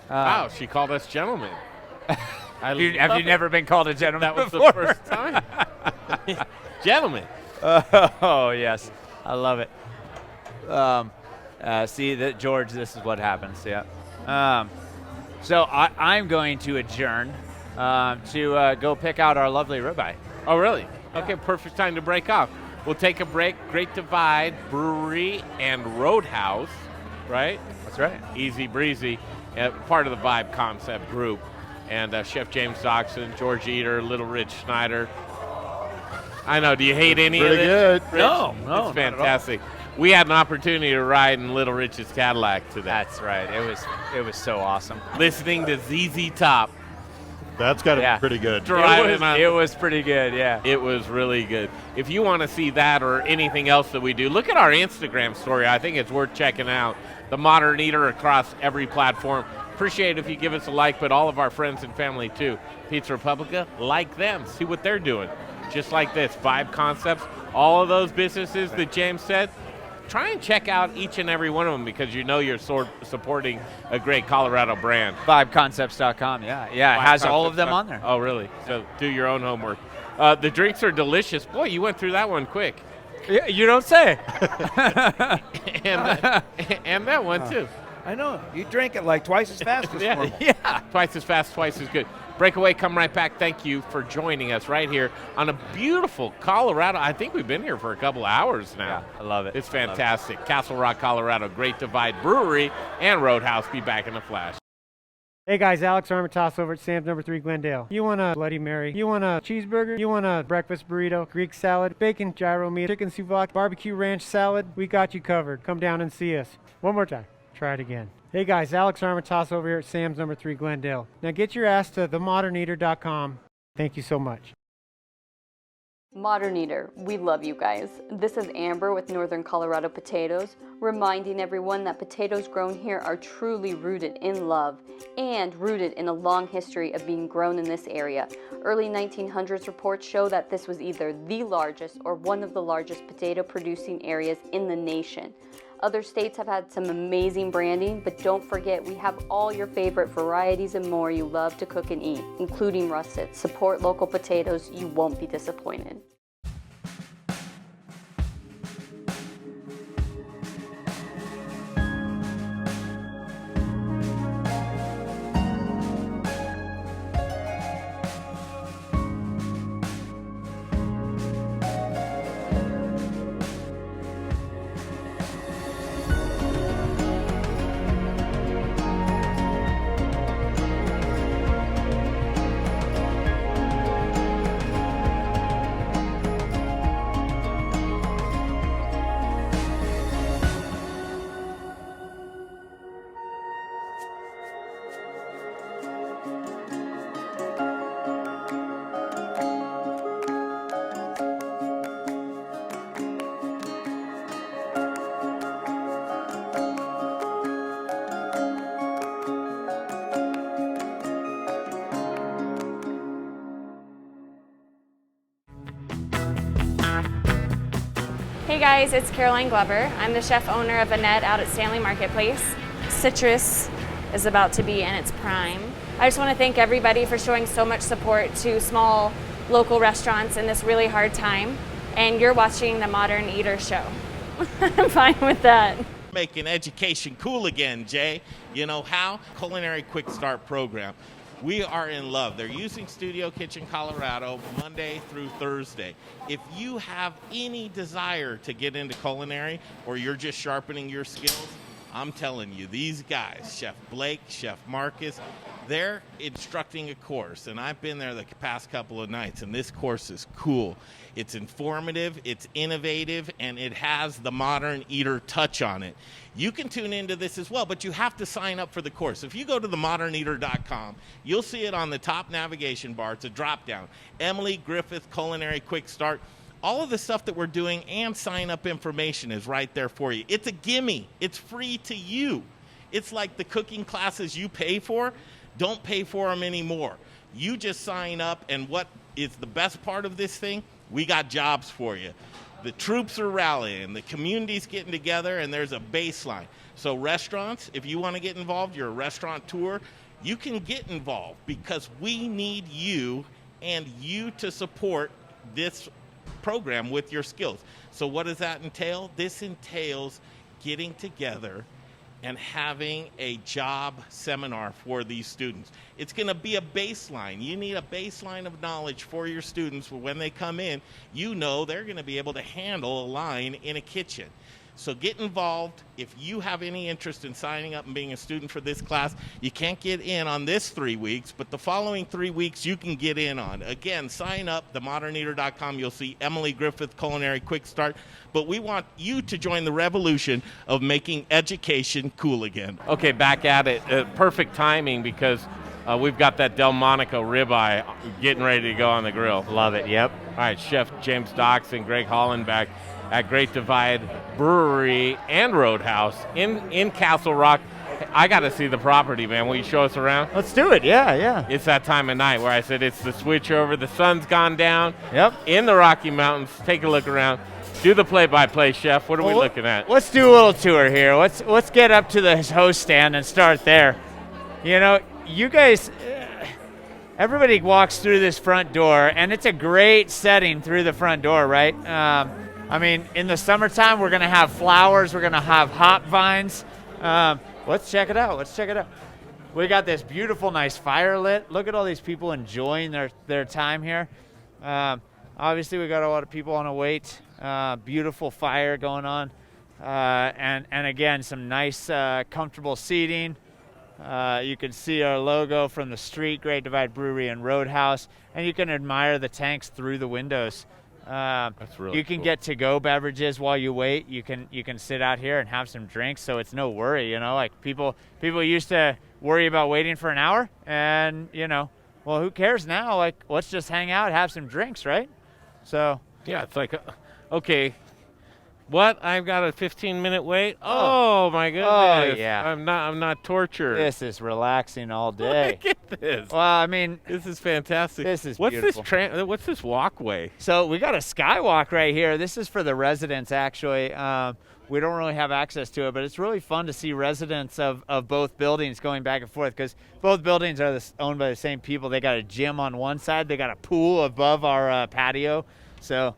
Wow, she called us gentlemen. Have you never been called a gentleman That was before? the first time. Gentlemen. Oh yes, I love it. See that, George. This is what happens. Yeah. So I'm going to adjourn to go pick out our lovely ribeye. Oh, really? Okay, perfect time to break off. We'll take a break. Great Divide Brewery and Roadhouse, right? That's right. Easy breezy, part of the Vibe Concept group. And Chef James Doxon, George Eder, Little Rich Schneider. I know, do you hate any of Pretty it? good. Rich? No, It's fantastic. We had an opportunity to ride in Little Rich's Cadillac today. That's right. It was so awesome. Listening to ZZ Top. That's got to be pretty good. It was pretty good, yeah. It was really good. If you want to see that or anything else that we do, look at our Instagram story. I think it's worth checking out. The Modern Eater across every platform. Appreciate it if you give us a like, but all of our friends and family too. Pizza Republica, like them. See what they're doing. Just like this, Vibe Concepts, all of those businesses that James said, try and check out each and every one of them because you know you're supporting a great Colorado brand. VibeConcepts.com, yeah. It has all of them on there. Oh, really? So do your own homework. The drinks are delicious. Boy, you went through that one quick. Yeah, you don't say. and that one, too. I know. You drink it like twice as fast as normal. Yeah, twice as fast, twice as good. Breakaway, come right back. Thank you for joining us right here on a beautiful Colorado. I think we've been here for a couple of hours now. Yeah, I love it. It's fantastic. Castle Rock, Colorado, Great Divide Brewery and Roadhouse. Be back in a flash. Hey guys, Alex Armitage over at Sam's No. 3 Glendale. You want a Bloody Mary? You want a cheeseburger? You want a breakfast burrito? Greek salad? Bacon gyro meat? Chicken souvlaki? Barbecue ranch salad? We got you covered. Come down and see us. One more time. Try it again. Hey guys, Alex Armitage over here at Sam's No. 3 Glendale. Now get your ass to themoderneater.com. Thank you so much. Modern Eater, we love you guys. This is Amber with Northern Colorado Potatoes, reminding everyone that potatoes grown here are truly rooted in love and rooted in a long history of being grown in this area. Early 1900s reports show that this was either the largest or one of the largest potato producing areas in the nation. Other states have had some amazing branding, but don't forget we have all your favorite varieties and more you love to cook and eat, including russet. Support local potatoes, you won't be disappointed. Hey guys, it's Caroline Glover. I'm the chef owner of Annette out at Stanley Marketplace. Citrus is about to be in its prime. I just want to thank everybody for showing so much support to small local restaurants in this really hard time. And you're watching the Modern Eater Show. I'm fine with that. Making education cool again, Jay. You know how? Culinary Quick Start program. We are in love. They're using Studio Kitchen Colorado Monday through Thursday. If you have any desire to get into culinary or you're just sharpening your skills, I'm telling you, these guys, Chef Blake, Chef Marcus, they're instructing a course, and I've been there the past couple of nights, and this course is cool. It's informative, it's innovative, and it has the Modern Eater touch on it. You can tune into this as well, but you have to sign up for the course. If you go to themoderneater.com, you'll see it on the top navigation bar. It's a drop-down. Emily Griffith Culinary Quick Start. All of the stuff that we're doing and sign-up information is right there for you. It's a gimme. It's free to you. It's like the cooking classes you pay for. Don't pay for them anymore. You just sign up, and what is the best part of this thing? We got jobs for you. The troops are rallying, the community's getting together, and there's a baseline. So restaurants, if you want to get involved, you're a restaurateur, you can get involved because we need you and you to support this program with your skills. So what does that entail? This entails getting together and having a job seminar for these students. It's going to be a baseline. You need a baseline of knowledge for your students for when they come in. You know they're going to be able to handle a line in a kitchen. So get involved. If you have any interest in signing up and being a student for this class, you can't get in on this 3 weeks, but the following 3 weeks you can get in on. Again, sign up, themoderneater.com. You'll see Emily Griffith Culinary Quick Start. But we want you to join the revolution of making education cool again. Okay, back at it. Perfect timing because we've got that Delmonico ribeye getting ready to go on the grill. Love it, yep. All right, Chef James Doxon, Greg Holland back at Great Divide Brewery and Roadhouse in Castle Rock. I got to see the property, man. Will you show us around? Let's do it, yeah. It's that time of night where I said it's the switch over. The sun's gone down. Yep. In the Rocky Mountains. Take a look around. Do the play-by-play, Chef. What are we looking at? Let's do a little tour here. Let's get up to the host stand and start there. You know, you guys, everybody walks through this front door, and it's a great setting through the front door, right? I mean, in the summertime, we're going to have flowers. We're going to have hop vines. Let's check it out. We got this beautiful, nice fire lit. Look at all these people enjoying their time here. Obviously, we got a lot of people on a wait. Beautiful fire going on. And again, some nice, comfortable seating. You can see our logo from the street, Great Divide Brewery and Roadhouse. And you can admire the tanks through the windows. That's really You can cool. get to-go beverages while you wait. You can sit out here and have some drinks, so it's no worry. You know, like people used to worry about waiting for an hour, and well, who cares now? Like, let's just hang out, have some drinks, right? So yeah, it's like, okay, what? I've got a 15-minute wait. Oh my goodness! Oh yeah. I'm not tortured. This is relaxing all day. Look at this. Well, I mean, this is fantastic. This is what's beautiful. What's this walkway? So we got a skywalk right here. This is for the residents, actually. We don't really have access to it, but it's really fun to see residents of both buildings going back and forth because both buildings are owned by the same people. They got a gym on one side. They got a pool above our patio. So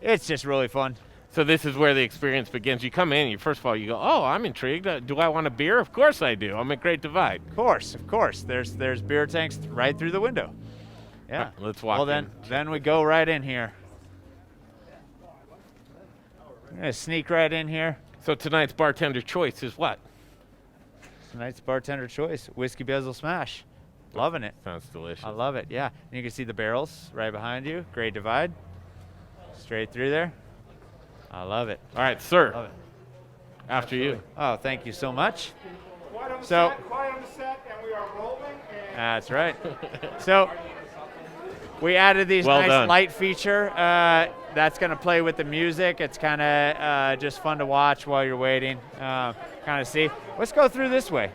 it's just really fun. So this is where the experience begins. You come in, first of all, you go, oh, I'm intrigued. Do I want a beer? Of course I do. I'm at Great Divide. Of course. There's beer tanks right through the window. Yeah. Right, let's walk in. Then we go right in here. I'm going to sneak right in here. So tonight's bartender choice is what? Tonight's bartender choice, Whiskey Bezel Smash. Loving it. Sounds delicious. I love it, yeah. And you can see the barrels right behind you. Great Divide. Straight through there. I love it. All right, sir. Love it. After you. Oh, thank you so much. Quiet on the So- set, quiet on the set, and we are rolling. And That's right. So we added these Well nice done. light feature. That's going to play with the music. It's kind of just fun to watch while you're waiting. Kind of see. Let's go through this way.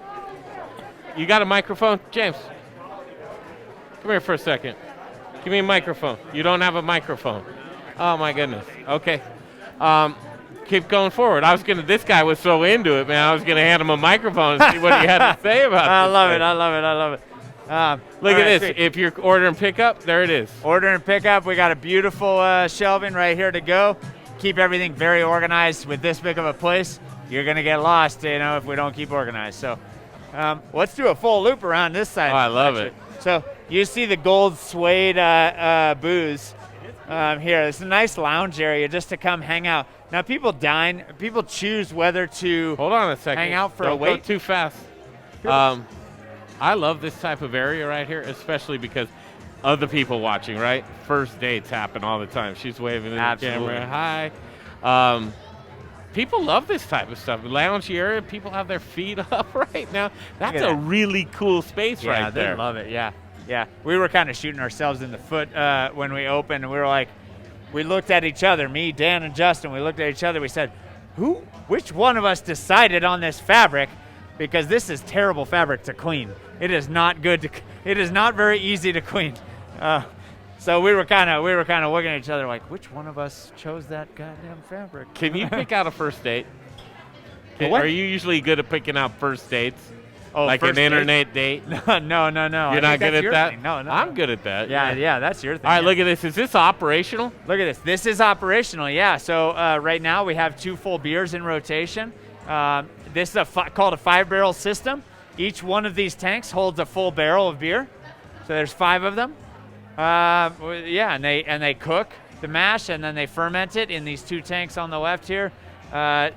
You got a microphone? James, come here for a second. Give me a microphone. You don't have a microphone. Oh, my goodness. Okay. keep going forward. This guy was so into it, man. I was gonna hand him a microphone and see what he had to say about it. I love it. I love it. Look at this. If you're ordering pickup, there it is. Order and pickup. We got a beautiful shelving right here to go. Keep everything very organized with this big of a place. You're gonna get lost, if we don't keep organized. So let's do a full loop around this side. Oh, I love it. So you see the gold suede booze here. It's a nice lounge area just to come hang out. Now people dine. People choose whether to hold on a second. Hang out for don't a wait. Go too fast. I love this type of area right here, especially because of the people watching. Right, first dates happen all the time. She's waving at the camera. Hi. People love this type of stuff. Lounge area, people have their feet up right now. That's a really cool space right there. Yeah, they love it. Yeah. We were kind of shooting ourselves in the foot when we opened, and we were like, we looked at each other, me, Dan, and Justin. We looked at each other. We said, which one of us decided on this fabric? Because this is terrible fabric to clean. It is not good. It is not very easy to clean. So we were kind of looking at each other like, which one of us chose that goddamn fabric? Can you pick out a first date? What? Are you usually good at picking out first dates? Oh, like first an internet date? No. You're not good at that? No. I'm good at that. Yeah, that's your thing. All right, look at this. Is this operational? Look at this. This is operational, yeah. So right now we have 2 full beers in rotation. This is called a 5-barrel system. Each one of these tanks holds a full barrel of beer. So there's 5 of them. And they cook the mash, and then they ferment it in these 2 tanks on the left here.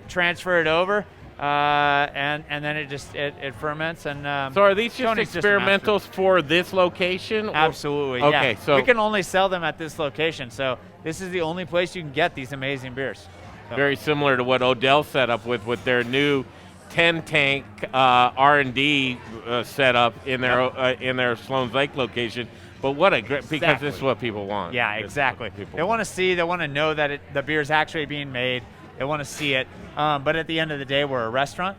Transfer it over, and then it ferments. And so are these just experimentals for this location? Absolutely. Okay, yeah. so we can only sell them at this location. So this is the only place you can get these amazing beers. So. Very similar to what Odell set up with their new 10-tank R&D setup in their Sloan's Lake location. But what a great, because this is what people want. Yeah, exactly. They want to know that the beer is actually being made. They want to see it. But at the end of the day, we're a restaurant,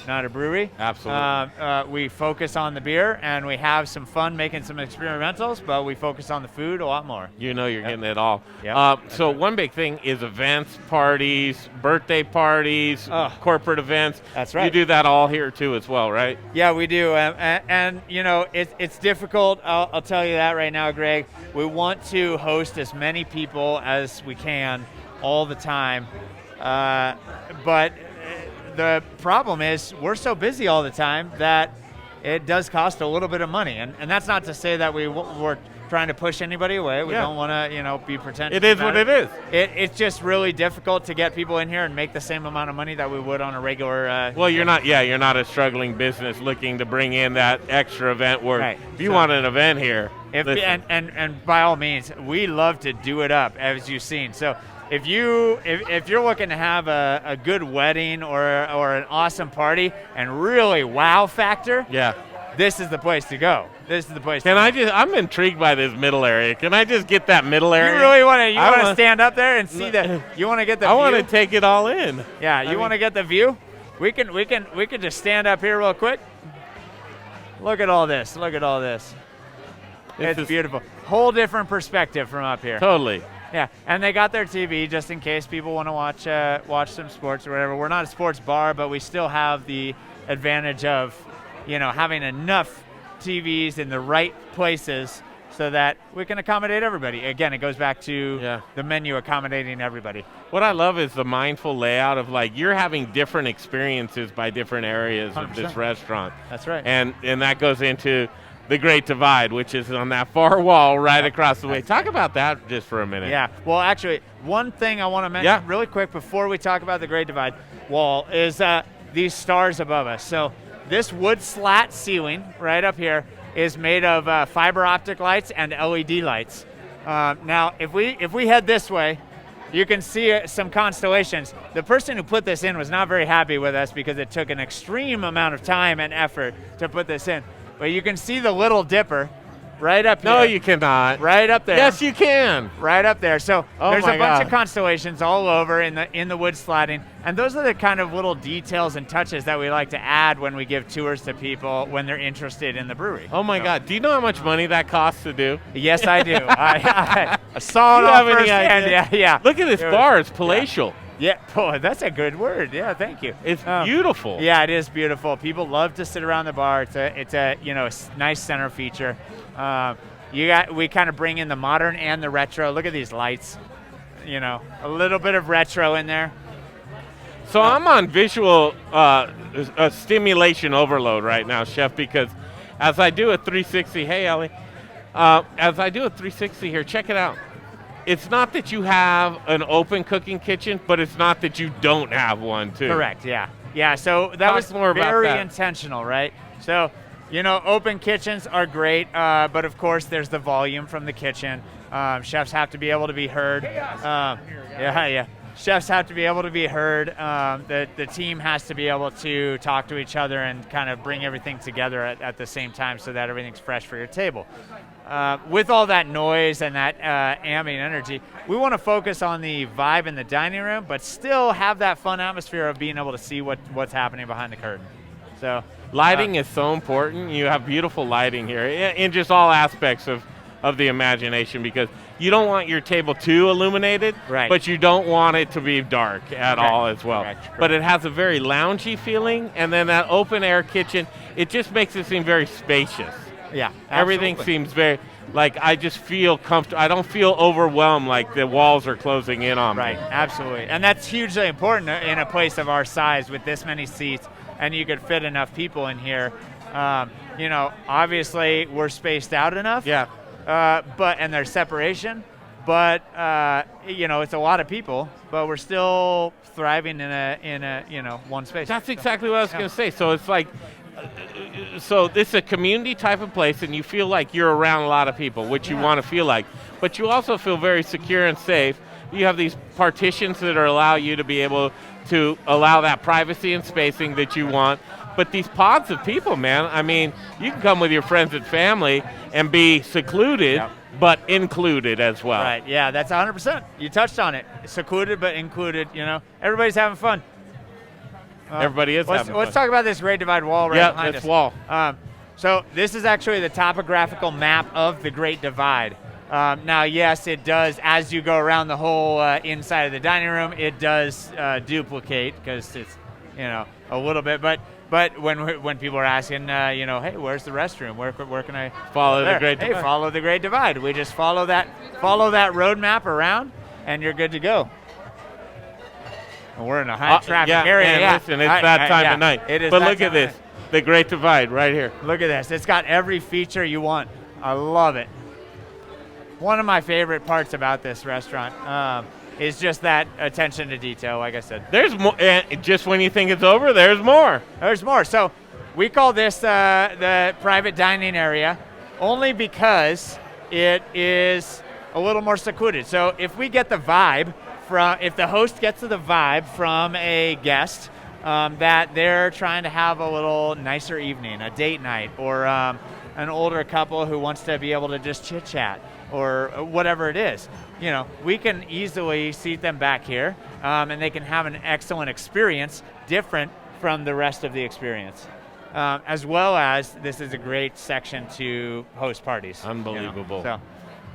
not a brewery. Absolutely. We focus on the beer, and we have some fun making some experimentals, but we focus on the food a lot more. You're getting it all. Yep. So one big thing is events, parties, birthday parties, corporate events. That's right. You do that all here too as well, right? Yeah, we do. And it's difficult. I'll tell you that right now, Greg. We want to host as many people as we can all the time. But the problem is we're so busy all the time that it does cost a little bit of money. And that's not to say that we're trying to push anybody away. We don't want to, be pretentious. It is what it is. It's just really difficult to get people in here and make the same amount of money that we would on a regular. Well, you're not a struggling business looking to bring in that extra event work. Right. If you want an event here, and by all means, we love to do it up, as you've seen. So if you're looking to have a good wedding or an awesome party and really wow factor, this is the place to go. This is the place. I'm intrigued by this middle area. Can I just get that middle area? You really want to stand up there and see that? You want to get the view? I want to take it all in. Yeah, you want to get the view? We can just stand up here real quick. Look at all this. It's beautiful. Whole different perspective from up here. Totally. Yeah, and they got their TV just in case people want to watch some sports or whatever. We're not a sports bar, but we still have the advantage of, having enough TVs in the right places so that we can accommodate everybody. Again, it goes back to the menu accommodating everybody. What I love is the mindful layout of you're having different experiences by different areas 100%. Of this restaurant. That's right. And that goes into the Great Divide, which is on that far wall right across the way. Talk about that just for a minute. Yeah. Well, actually, one thing I want to mention really quick before we talk about the Great Divide wall is these stars above us. So this wood slat ceiling right up here is made of fiber optic lights and LED lights. Now, if we head this way, you can see some constellations. The person who put this in was not very happy with us because it took an extreme amount of time and effort to put this in. But you can see the Little Dipper right up here. No, you cannot. Right up there. Yes, you can. Right up there. So there's a bunch of constellations all over in the wood slatting, and those are the kind of little details and touches that we like to add when we give tours to people when they're interested in the brewery. Oh my God! Do you know how much money that costs to do? Yes, I do. I saw it on firsthand. Yeah. Look at this bar; it's palatial. Yeah, boy, that's a good word. Yeah, thank you. It's beautiful. Yeah, it is beautiful. People love to sit around the bar. It's a nice center feature. We kind of bring in the modern and the retro. Look at these lights. A little bit of retro in there. So I'm on visual stimulation overload right now, Chef, because as I do a 360, hey, Ellie, as I do a 360 here, check it out. It's not that you have an open cooking kitchen, but it's not that you don't have one, too. Correct, yeah. Yeah, so that was very intentional, right? So, open kitchens are great, but of course there's the volume from the kitchen. Chefs have to be able to be heard. Yeah. Chefs have to be able to be heard. The team has to be able to talk to each other and kind of bring everything together at the same time so that everything's fresh for your table. With all that noise and that ambient energy, we want to focus on the vibe in the dining room, but still have that fun atmosphere of being able to see what's happening behind the curtain. So lighting is so important. You have beautiful lighting here in just all aspects of the imagination, because you don't want your table too illuminated, right, but you don't want it to be dark at all as well. Correct. But it has a very loungy feeling, and then that open air kitchen, it just makes it seem very spacious. Yeah, everything seems very, like, I just feel comfortable. I don't feel overwhelmed like the walls are closing in on me. Right, absolutely. And that's hugely important in a place of our size with this many seats, and you could fit enough people in here. Obviously we're spaced out enough. Yeah. And there's separation, but it's a lot of people, but we're still thriving in a one space. That's exactly what I was going to say. So it's like, so this is a community type of place, and you feel like you're around a lot of people, which you want to feel like, but you also feel very secure and safe. You have these partitions that allow you to be able to allow that privacy and spacing that you want. But these pods of people, man, I mean, you can come with your friends and family and be secluded, but included as well. Right, yeah, that's 100%. You touched on it. Secluded, but included, Everybody's having fun. Everybody is having fun. Let's talk about this Great Divide wall right behind us. Yeah, this wall. So this is actually the topographical map of the Great Divide. Now, yes, it does, as you go around the whole inside of the dining room, it does duplicate, because it's, a little bit, but when people are asking, hey, where's the restroom? Where can I follow the Great Divide? Hey, follow the Great Divide. We just follow that road map around, and you're good to go. And we're in a high traffic area. And listen, it's that time of night. It is. But look at this, the Great Divide right here. Look at this. It's got every feature you want. I love it. One of my favorite parts about this restaurant is just that attention to detail, like I said. There's more. Just when you think it's over, there's more. There's more. So we call this the private dining area only because it is a little more secluded. So if we get the vibe if the host gets the vibe from a guest that they're trying to have a little nicer evening, a date night, or an older couple who wants to be able to just chit-chat, or whatever it is, we can easily seat them back here, and they can have an excellent experience, different from the rest of the experience. As well as this is a great section to host parties. Unbelievable.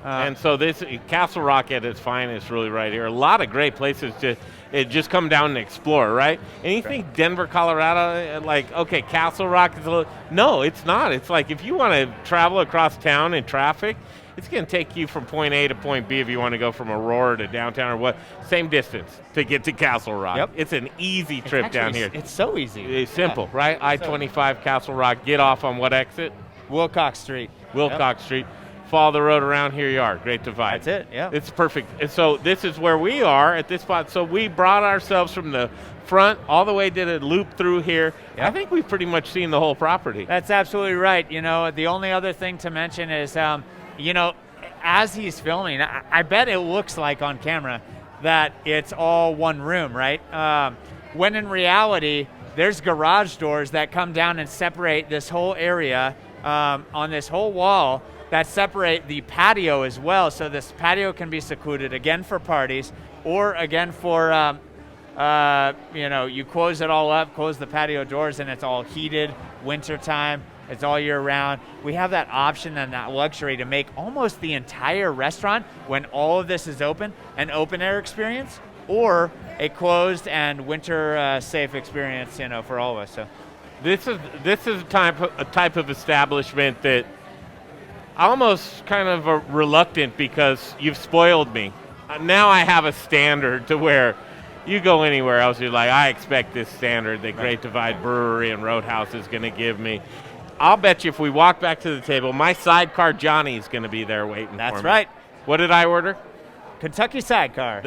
And so this Castle Rock at its finest, really, right here. A lot of great places to just come down and explore, right? And you think Denver, Colorado, like, okay, Castle Rock is a little. No, it's not. It's like if you want to travel across town in traffic, it's going to take you from point A to point B if you want to go from Aurora to downtown or what. Same distance to get to Castle Rock. Yep. It's an easy trip down here. It's so easy. It's simple, right? I-25 Castle Rock. Get off on what exit? Wilcox Street. Wilcox Street. Follow the road around, here you are, Great Divide. That's it, yeah. It's perfect. And so this is where we are at this spot. So we brought ourselves from the front all the way, did a loop through here. Yep. I think we've pretty much seen the whole property. That's absolutely right. The only other thing to mention is, as he's filming, I bet it looks like on camera that it's all one room, right? When in reality, there's garage doors that come down and separate this whole area on this whole wall, that separate the patio as well. So this patio can be secluded, again, for parties, or again for, you close it all up, close the patio doors, and it's all heated, wintertime, it's all year round. We have that option and that luxury to make almost the entire restaurant, when all of this is open, an open air experience, or a closed and winter safe experience, for all of us. So this is a type of establishment that almost kind of reluctant because you've spoiled me. Now I have a standard to where you go anywhere else, you're like, I expect this standard that Great Divide Brewery and Roadhouse is going to give me. I'll bet you if we walk back to the table, my sidecar Johnny is going to be there waiting for me. That's right. What did I order? Kentucky sidecar.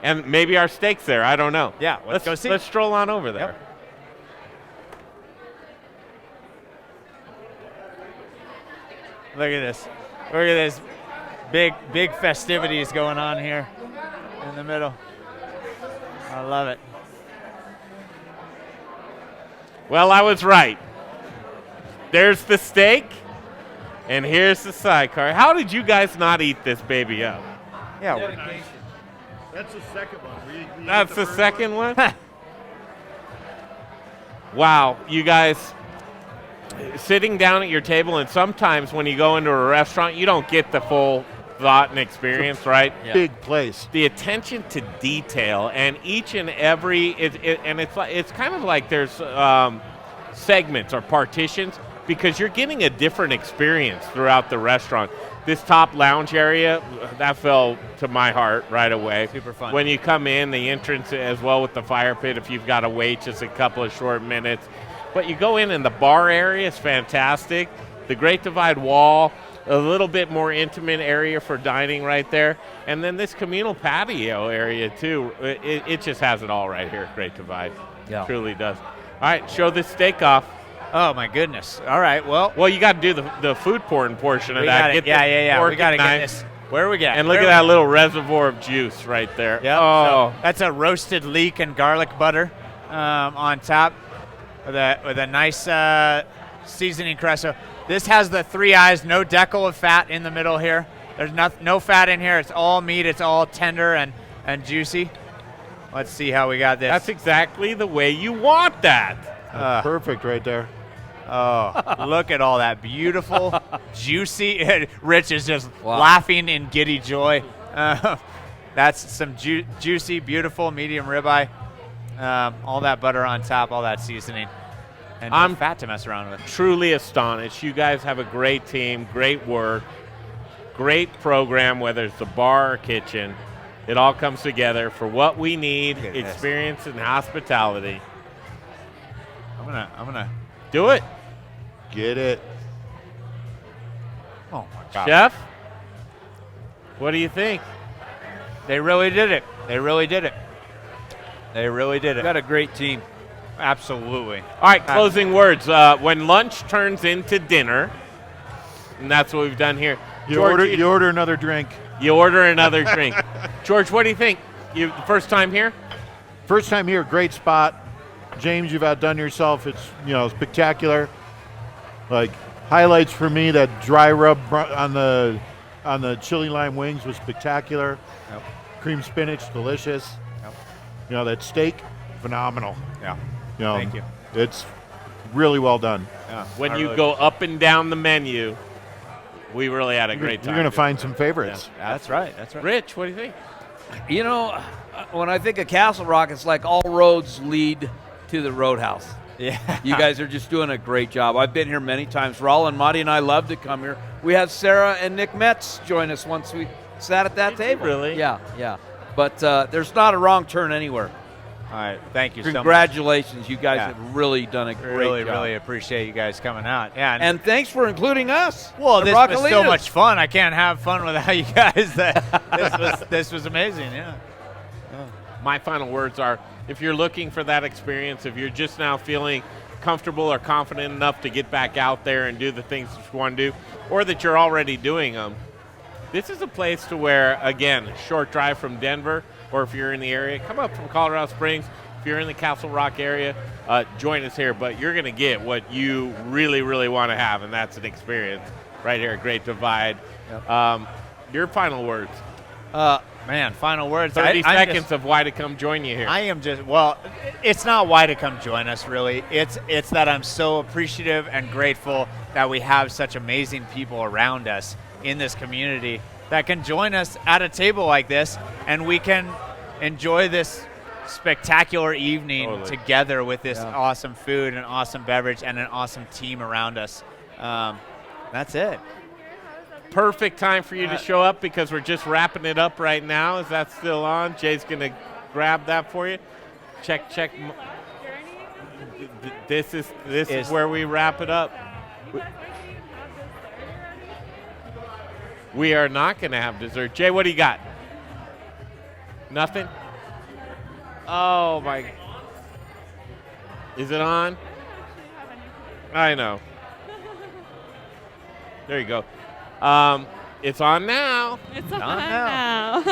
And maybe our steak's there. I don't know. Yeah, let's go see. Let's stroll on over there. Yep. Look at this. Look at this. Big festivities going on here in the middle. I love it. Well, I was right. There's the steak, and here's the sidecar. How did you guys not eat this baby up? Yeah. That's the second one. That's the second one? Wow, you guys sitting down at your table, and sometimes when you go into a restaurant, you don't get the full thought and experience, right? Big place. The attention to detail, and each and every, it's kind of like there's segments or partitions, because you're getting a different experience throughout the restaurant. This top lounge area, that fell to my heart right away. Super fun. When you come in, the entrance as well with the fire pit, if you've got to wait just a couple of short minutes. But you go in and the bar area is fantastic. The Great Divide wall, a little bit more intimate area for dining right there. And then this communal patio area too. It just has it all right here at Great Divide. Yeah. Truly does. All right, show this steak off. Oh my goodness. All right, well. Well, you got to do the food porn portion of that. Yeah. We got to get this. Where are we getting? And look at that little reservoir of juice right there. Yep. Oh. So that's a roasted leek and garlic butter on top with a nice seasoning crust. So this has the 3 eyes, no decal of fat in the middle here. There's no fat in here. It's all meat. It's all tender and juicy. Let's see how we got this. That's exactly the way you want that. Perfect right there. Oh, look at all that beautiful, juicy. Rich is just laughing in giddy joy. That's some juicy, beautiful medium ribeye. All that butter on top, all that seasoning. And I'm fat to mess around with. Truly astonished. You guys have a great team, great work, great program, whether it's the bar or kitchen. It all comes together for what we need, experience and hospitality. I'm gonna do it. Get it. Oh my God. Chef, what do you think? They really did it. They really did it. They really did it. Got a great team. Absolutely. All right, closing words. When lunch turns into dinner, and that's what we've done here. You order another drink. You order another drink. George, what do you think? You first time here? First time here, great spot. James, you've outdone yourself. It's spectacular. Like highlights for me, that dry rub on the chili lime wings was spectacular. Yep. Cream spinach, delicious. Yep. That steak, phenomenal. Yeah. Thank you. It's really well done. Yeah. When you go up and down the menu, we really had a great time. You're going to find some favorites. Yeah, that's right. That's right. Rich, what do you think? When I think of Castle Rock, it's like all roads lead to the Roadhouse. Yeah. You guys are just doing a great job. I've been here many times. Raul and Marty and I love to come here. We had Sarah and Nick Metz join us once we sat at that table. Really? Yeah. But there's not a wrong turn anywhere. All right, thank you so much. Congratulations. You guys have really done a great job. Really appreciate you guys coming out. Yeah, and thanks for including us. Well, this was so Raquelitas. much fun. I can't have fun without you guys. This was amazing, yeah. My final words are, if you're looking for that experience, if you're just now feeling comfortable or confident enough to get back out there and do the things that you want to do, or that you're already doing them, this is a place to where, again, a short drive from Denver, or if you're in the area, come up from Colorado Springs. If you're in the Castle Rock area, join us here. But you're going to get what you really, really want to have, and that's an experience right here at Great Divide. Yep. Your final words. Final words. 30 seconds of why to come join you here. I am it's not why to come join us, really. It's that I'm so appreciative and grateful that we have such amazing people around us in this community that can join us at a table like this, and we can enjoy this spectacular evening Totally. together with this Yeah. awesome food and awesome beverage and an awesome team around us. That's it. Perfect time for you to show up because we're just wrapping it up right now. Is that still on? Jay's going to grab that for you. Check. This is where we wrap it up. We are not going to have dessert. Jay, what do you got? Nothing? Oh, my. Is it on? I know. There you go. It's on now. It's on now.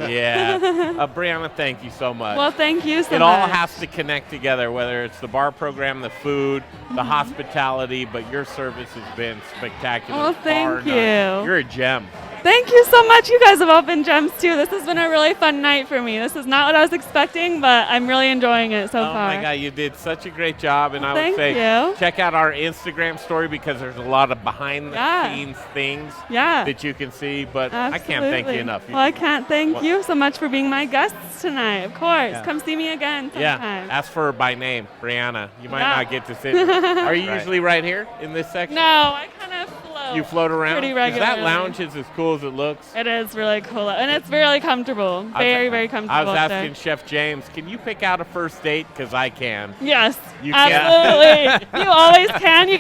Yeah. Brianna, thank you so much. Well, thank you so much. It all has to connect together, whether it's the bar program, the food, the hospitality, but your service has been spectacular. Well, thank you. You're a gem. Thank you so much. You guys have all been gems too. This has been a really fun night for me. This is not what I was expecting, but I'm really enjoying it so far. Oh my God, you did such a great job, and I would Thank say you. check out our Instagram story because there's a lot of behind the scenes things that you can see. But I can't thank you Absolutely. enough. Well, I can't thank you so much for being my guests tonight. Of course, Yeah. come see me again sometime. Yeah, ask for her by name, Brianna. You might Yeah. not get to sit. Are you Right. usually right here in this section? No, I kind of float. You float around? pretty 'Cause regularly. that lounge is as cool as it looks. It is really cool, and it's really comfortable. Very comfortable. I was up asking there. Chef James, can you pick out a first date? Because I can. Yes, You can. absolutely. You always can. You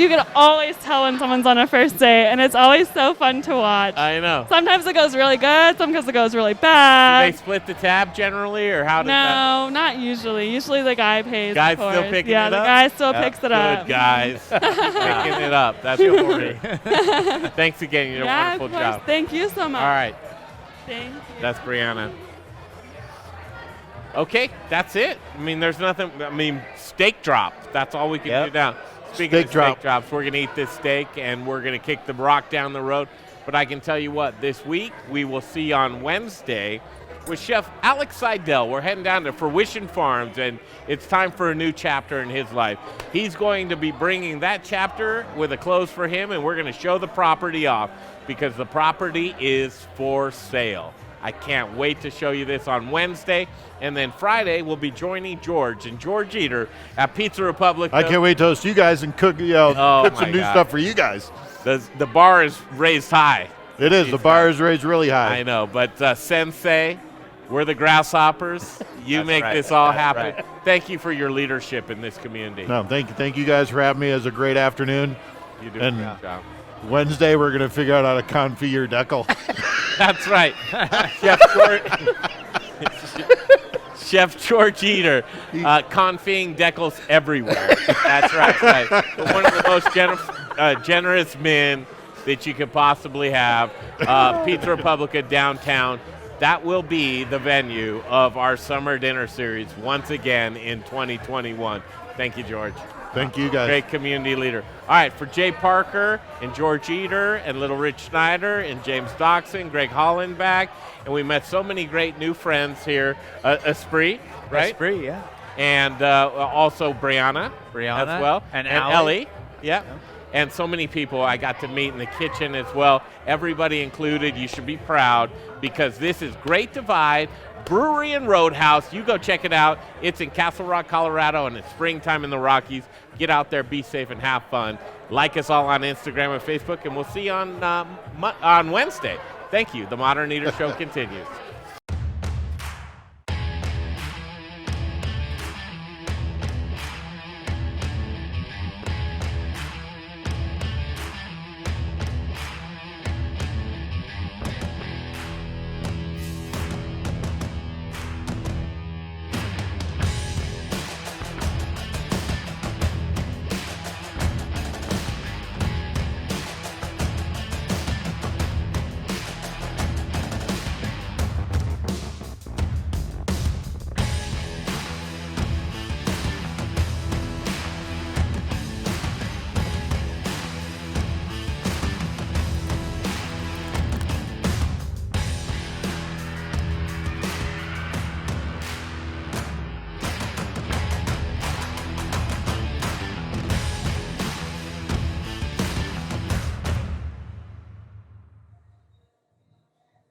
can always tell when someone's on a first date, and it's always so fun to watch. I know. Sometimes it goes really good. Sometimes it goes really Do bad. they split the tab generally, or how does that? No, not usually. Usually the guy pays. Guys of course. still picking yeah, it the up? guy still picks it up. Good guys. Picking it up. That's great. Thanks again. You did a Yeah, wonderful of course. job. Thank you so much. All right. Thank you. That's Brianna. Okay, that's it. I mean, there's nothing. I mean, steak drop. That's all we can do now. Speaking Steak of drop. steak drops, we're going to eat this steak and we're going to kick the rock down the road. But I can tell you what, this week we will see on Wednesday with Chef Alex Seidel. We're heading down to Fruition Farms, and it's time for a new chapter in his life. He's going to be bringing that chapter with a close for him, and we're going to show the property off because the property is for sale. I can't wait to show you this on Wednesday. And then Friday, we'll be joining George and George Eder at Pizza Republica. I can't wait to host you guys and cook, cook my some new God. stuff for you guys. The bar is raised high. It is. The bar is raised really high. I know, but Sensei, we're the grasshoppers. You That's make right. this all That's happen. right. Thank you for your leadership in this community. No, thank you guys for having me. It was a great afternoon. You do and a great job. Wednesday, we're going to figure out how to confit your decal. That's right. Chef George Eder, confying decals everywhere. That's right. One of the most generous men that you could possibly have. Pizza Republica downtown. That will be the venue of our summer dinner series once again in 2021. Thank you, George. Thank you, guys. Great community leader. All right, for Jay Parker and George Eder and Little Rich Schneider and James Doxon, Greg Hollenbach, and we met so many great new friends here. Esprit, right? Esprit, yeah. And also Brianna as well. And Ellie. Yeah. And so many people I got to meet in the kitchen as well. Everybody included. You should be proud because this is Great Divide Brewery and Roadhouse. You go check it out. It's in Castle Rock, Colorado, and it's springtime in the Rockies. Get out there, be safe, and have fun. Like us all on Instagram and Facebook, and we'll see you on Wednesday. Thank you. The Modern Eater Show continues.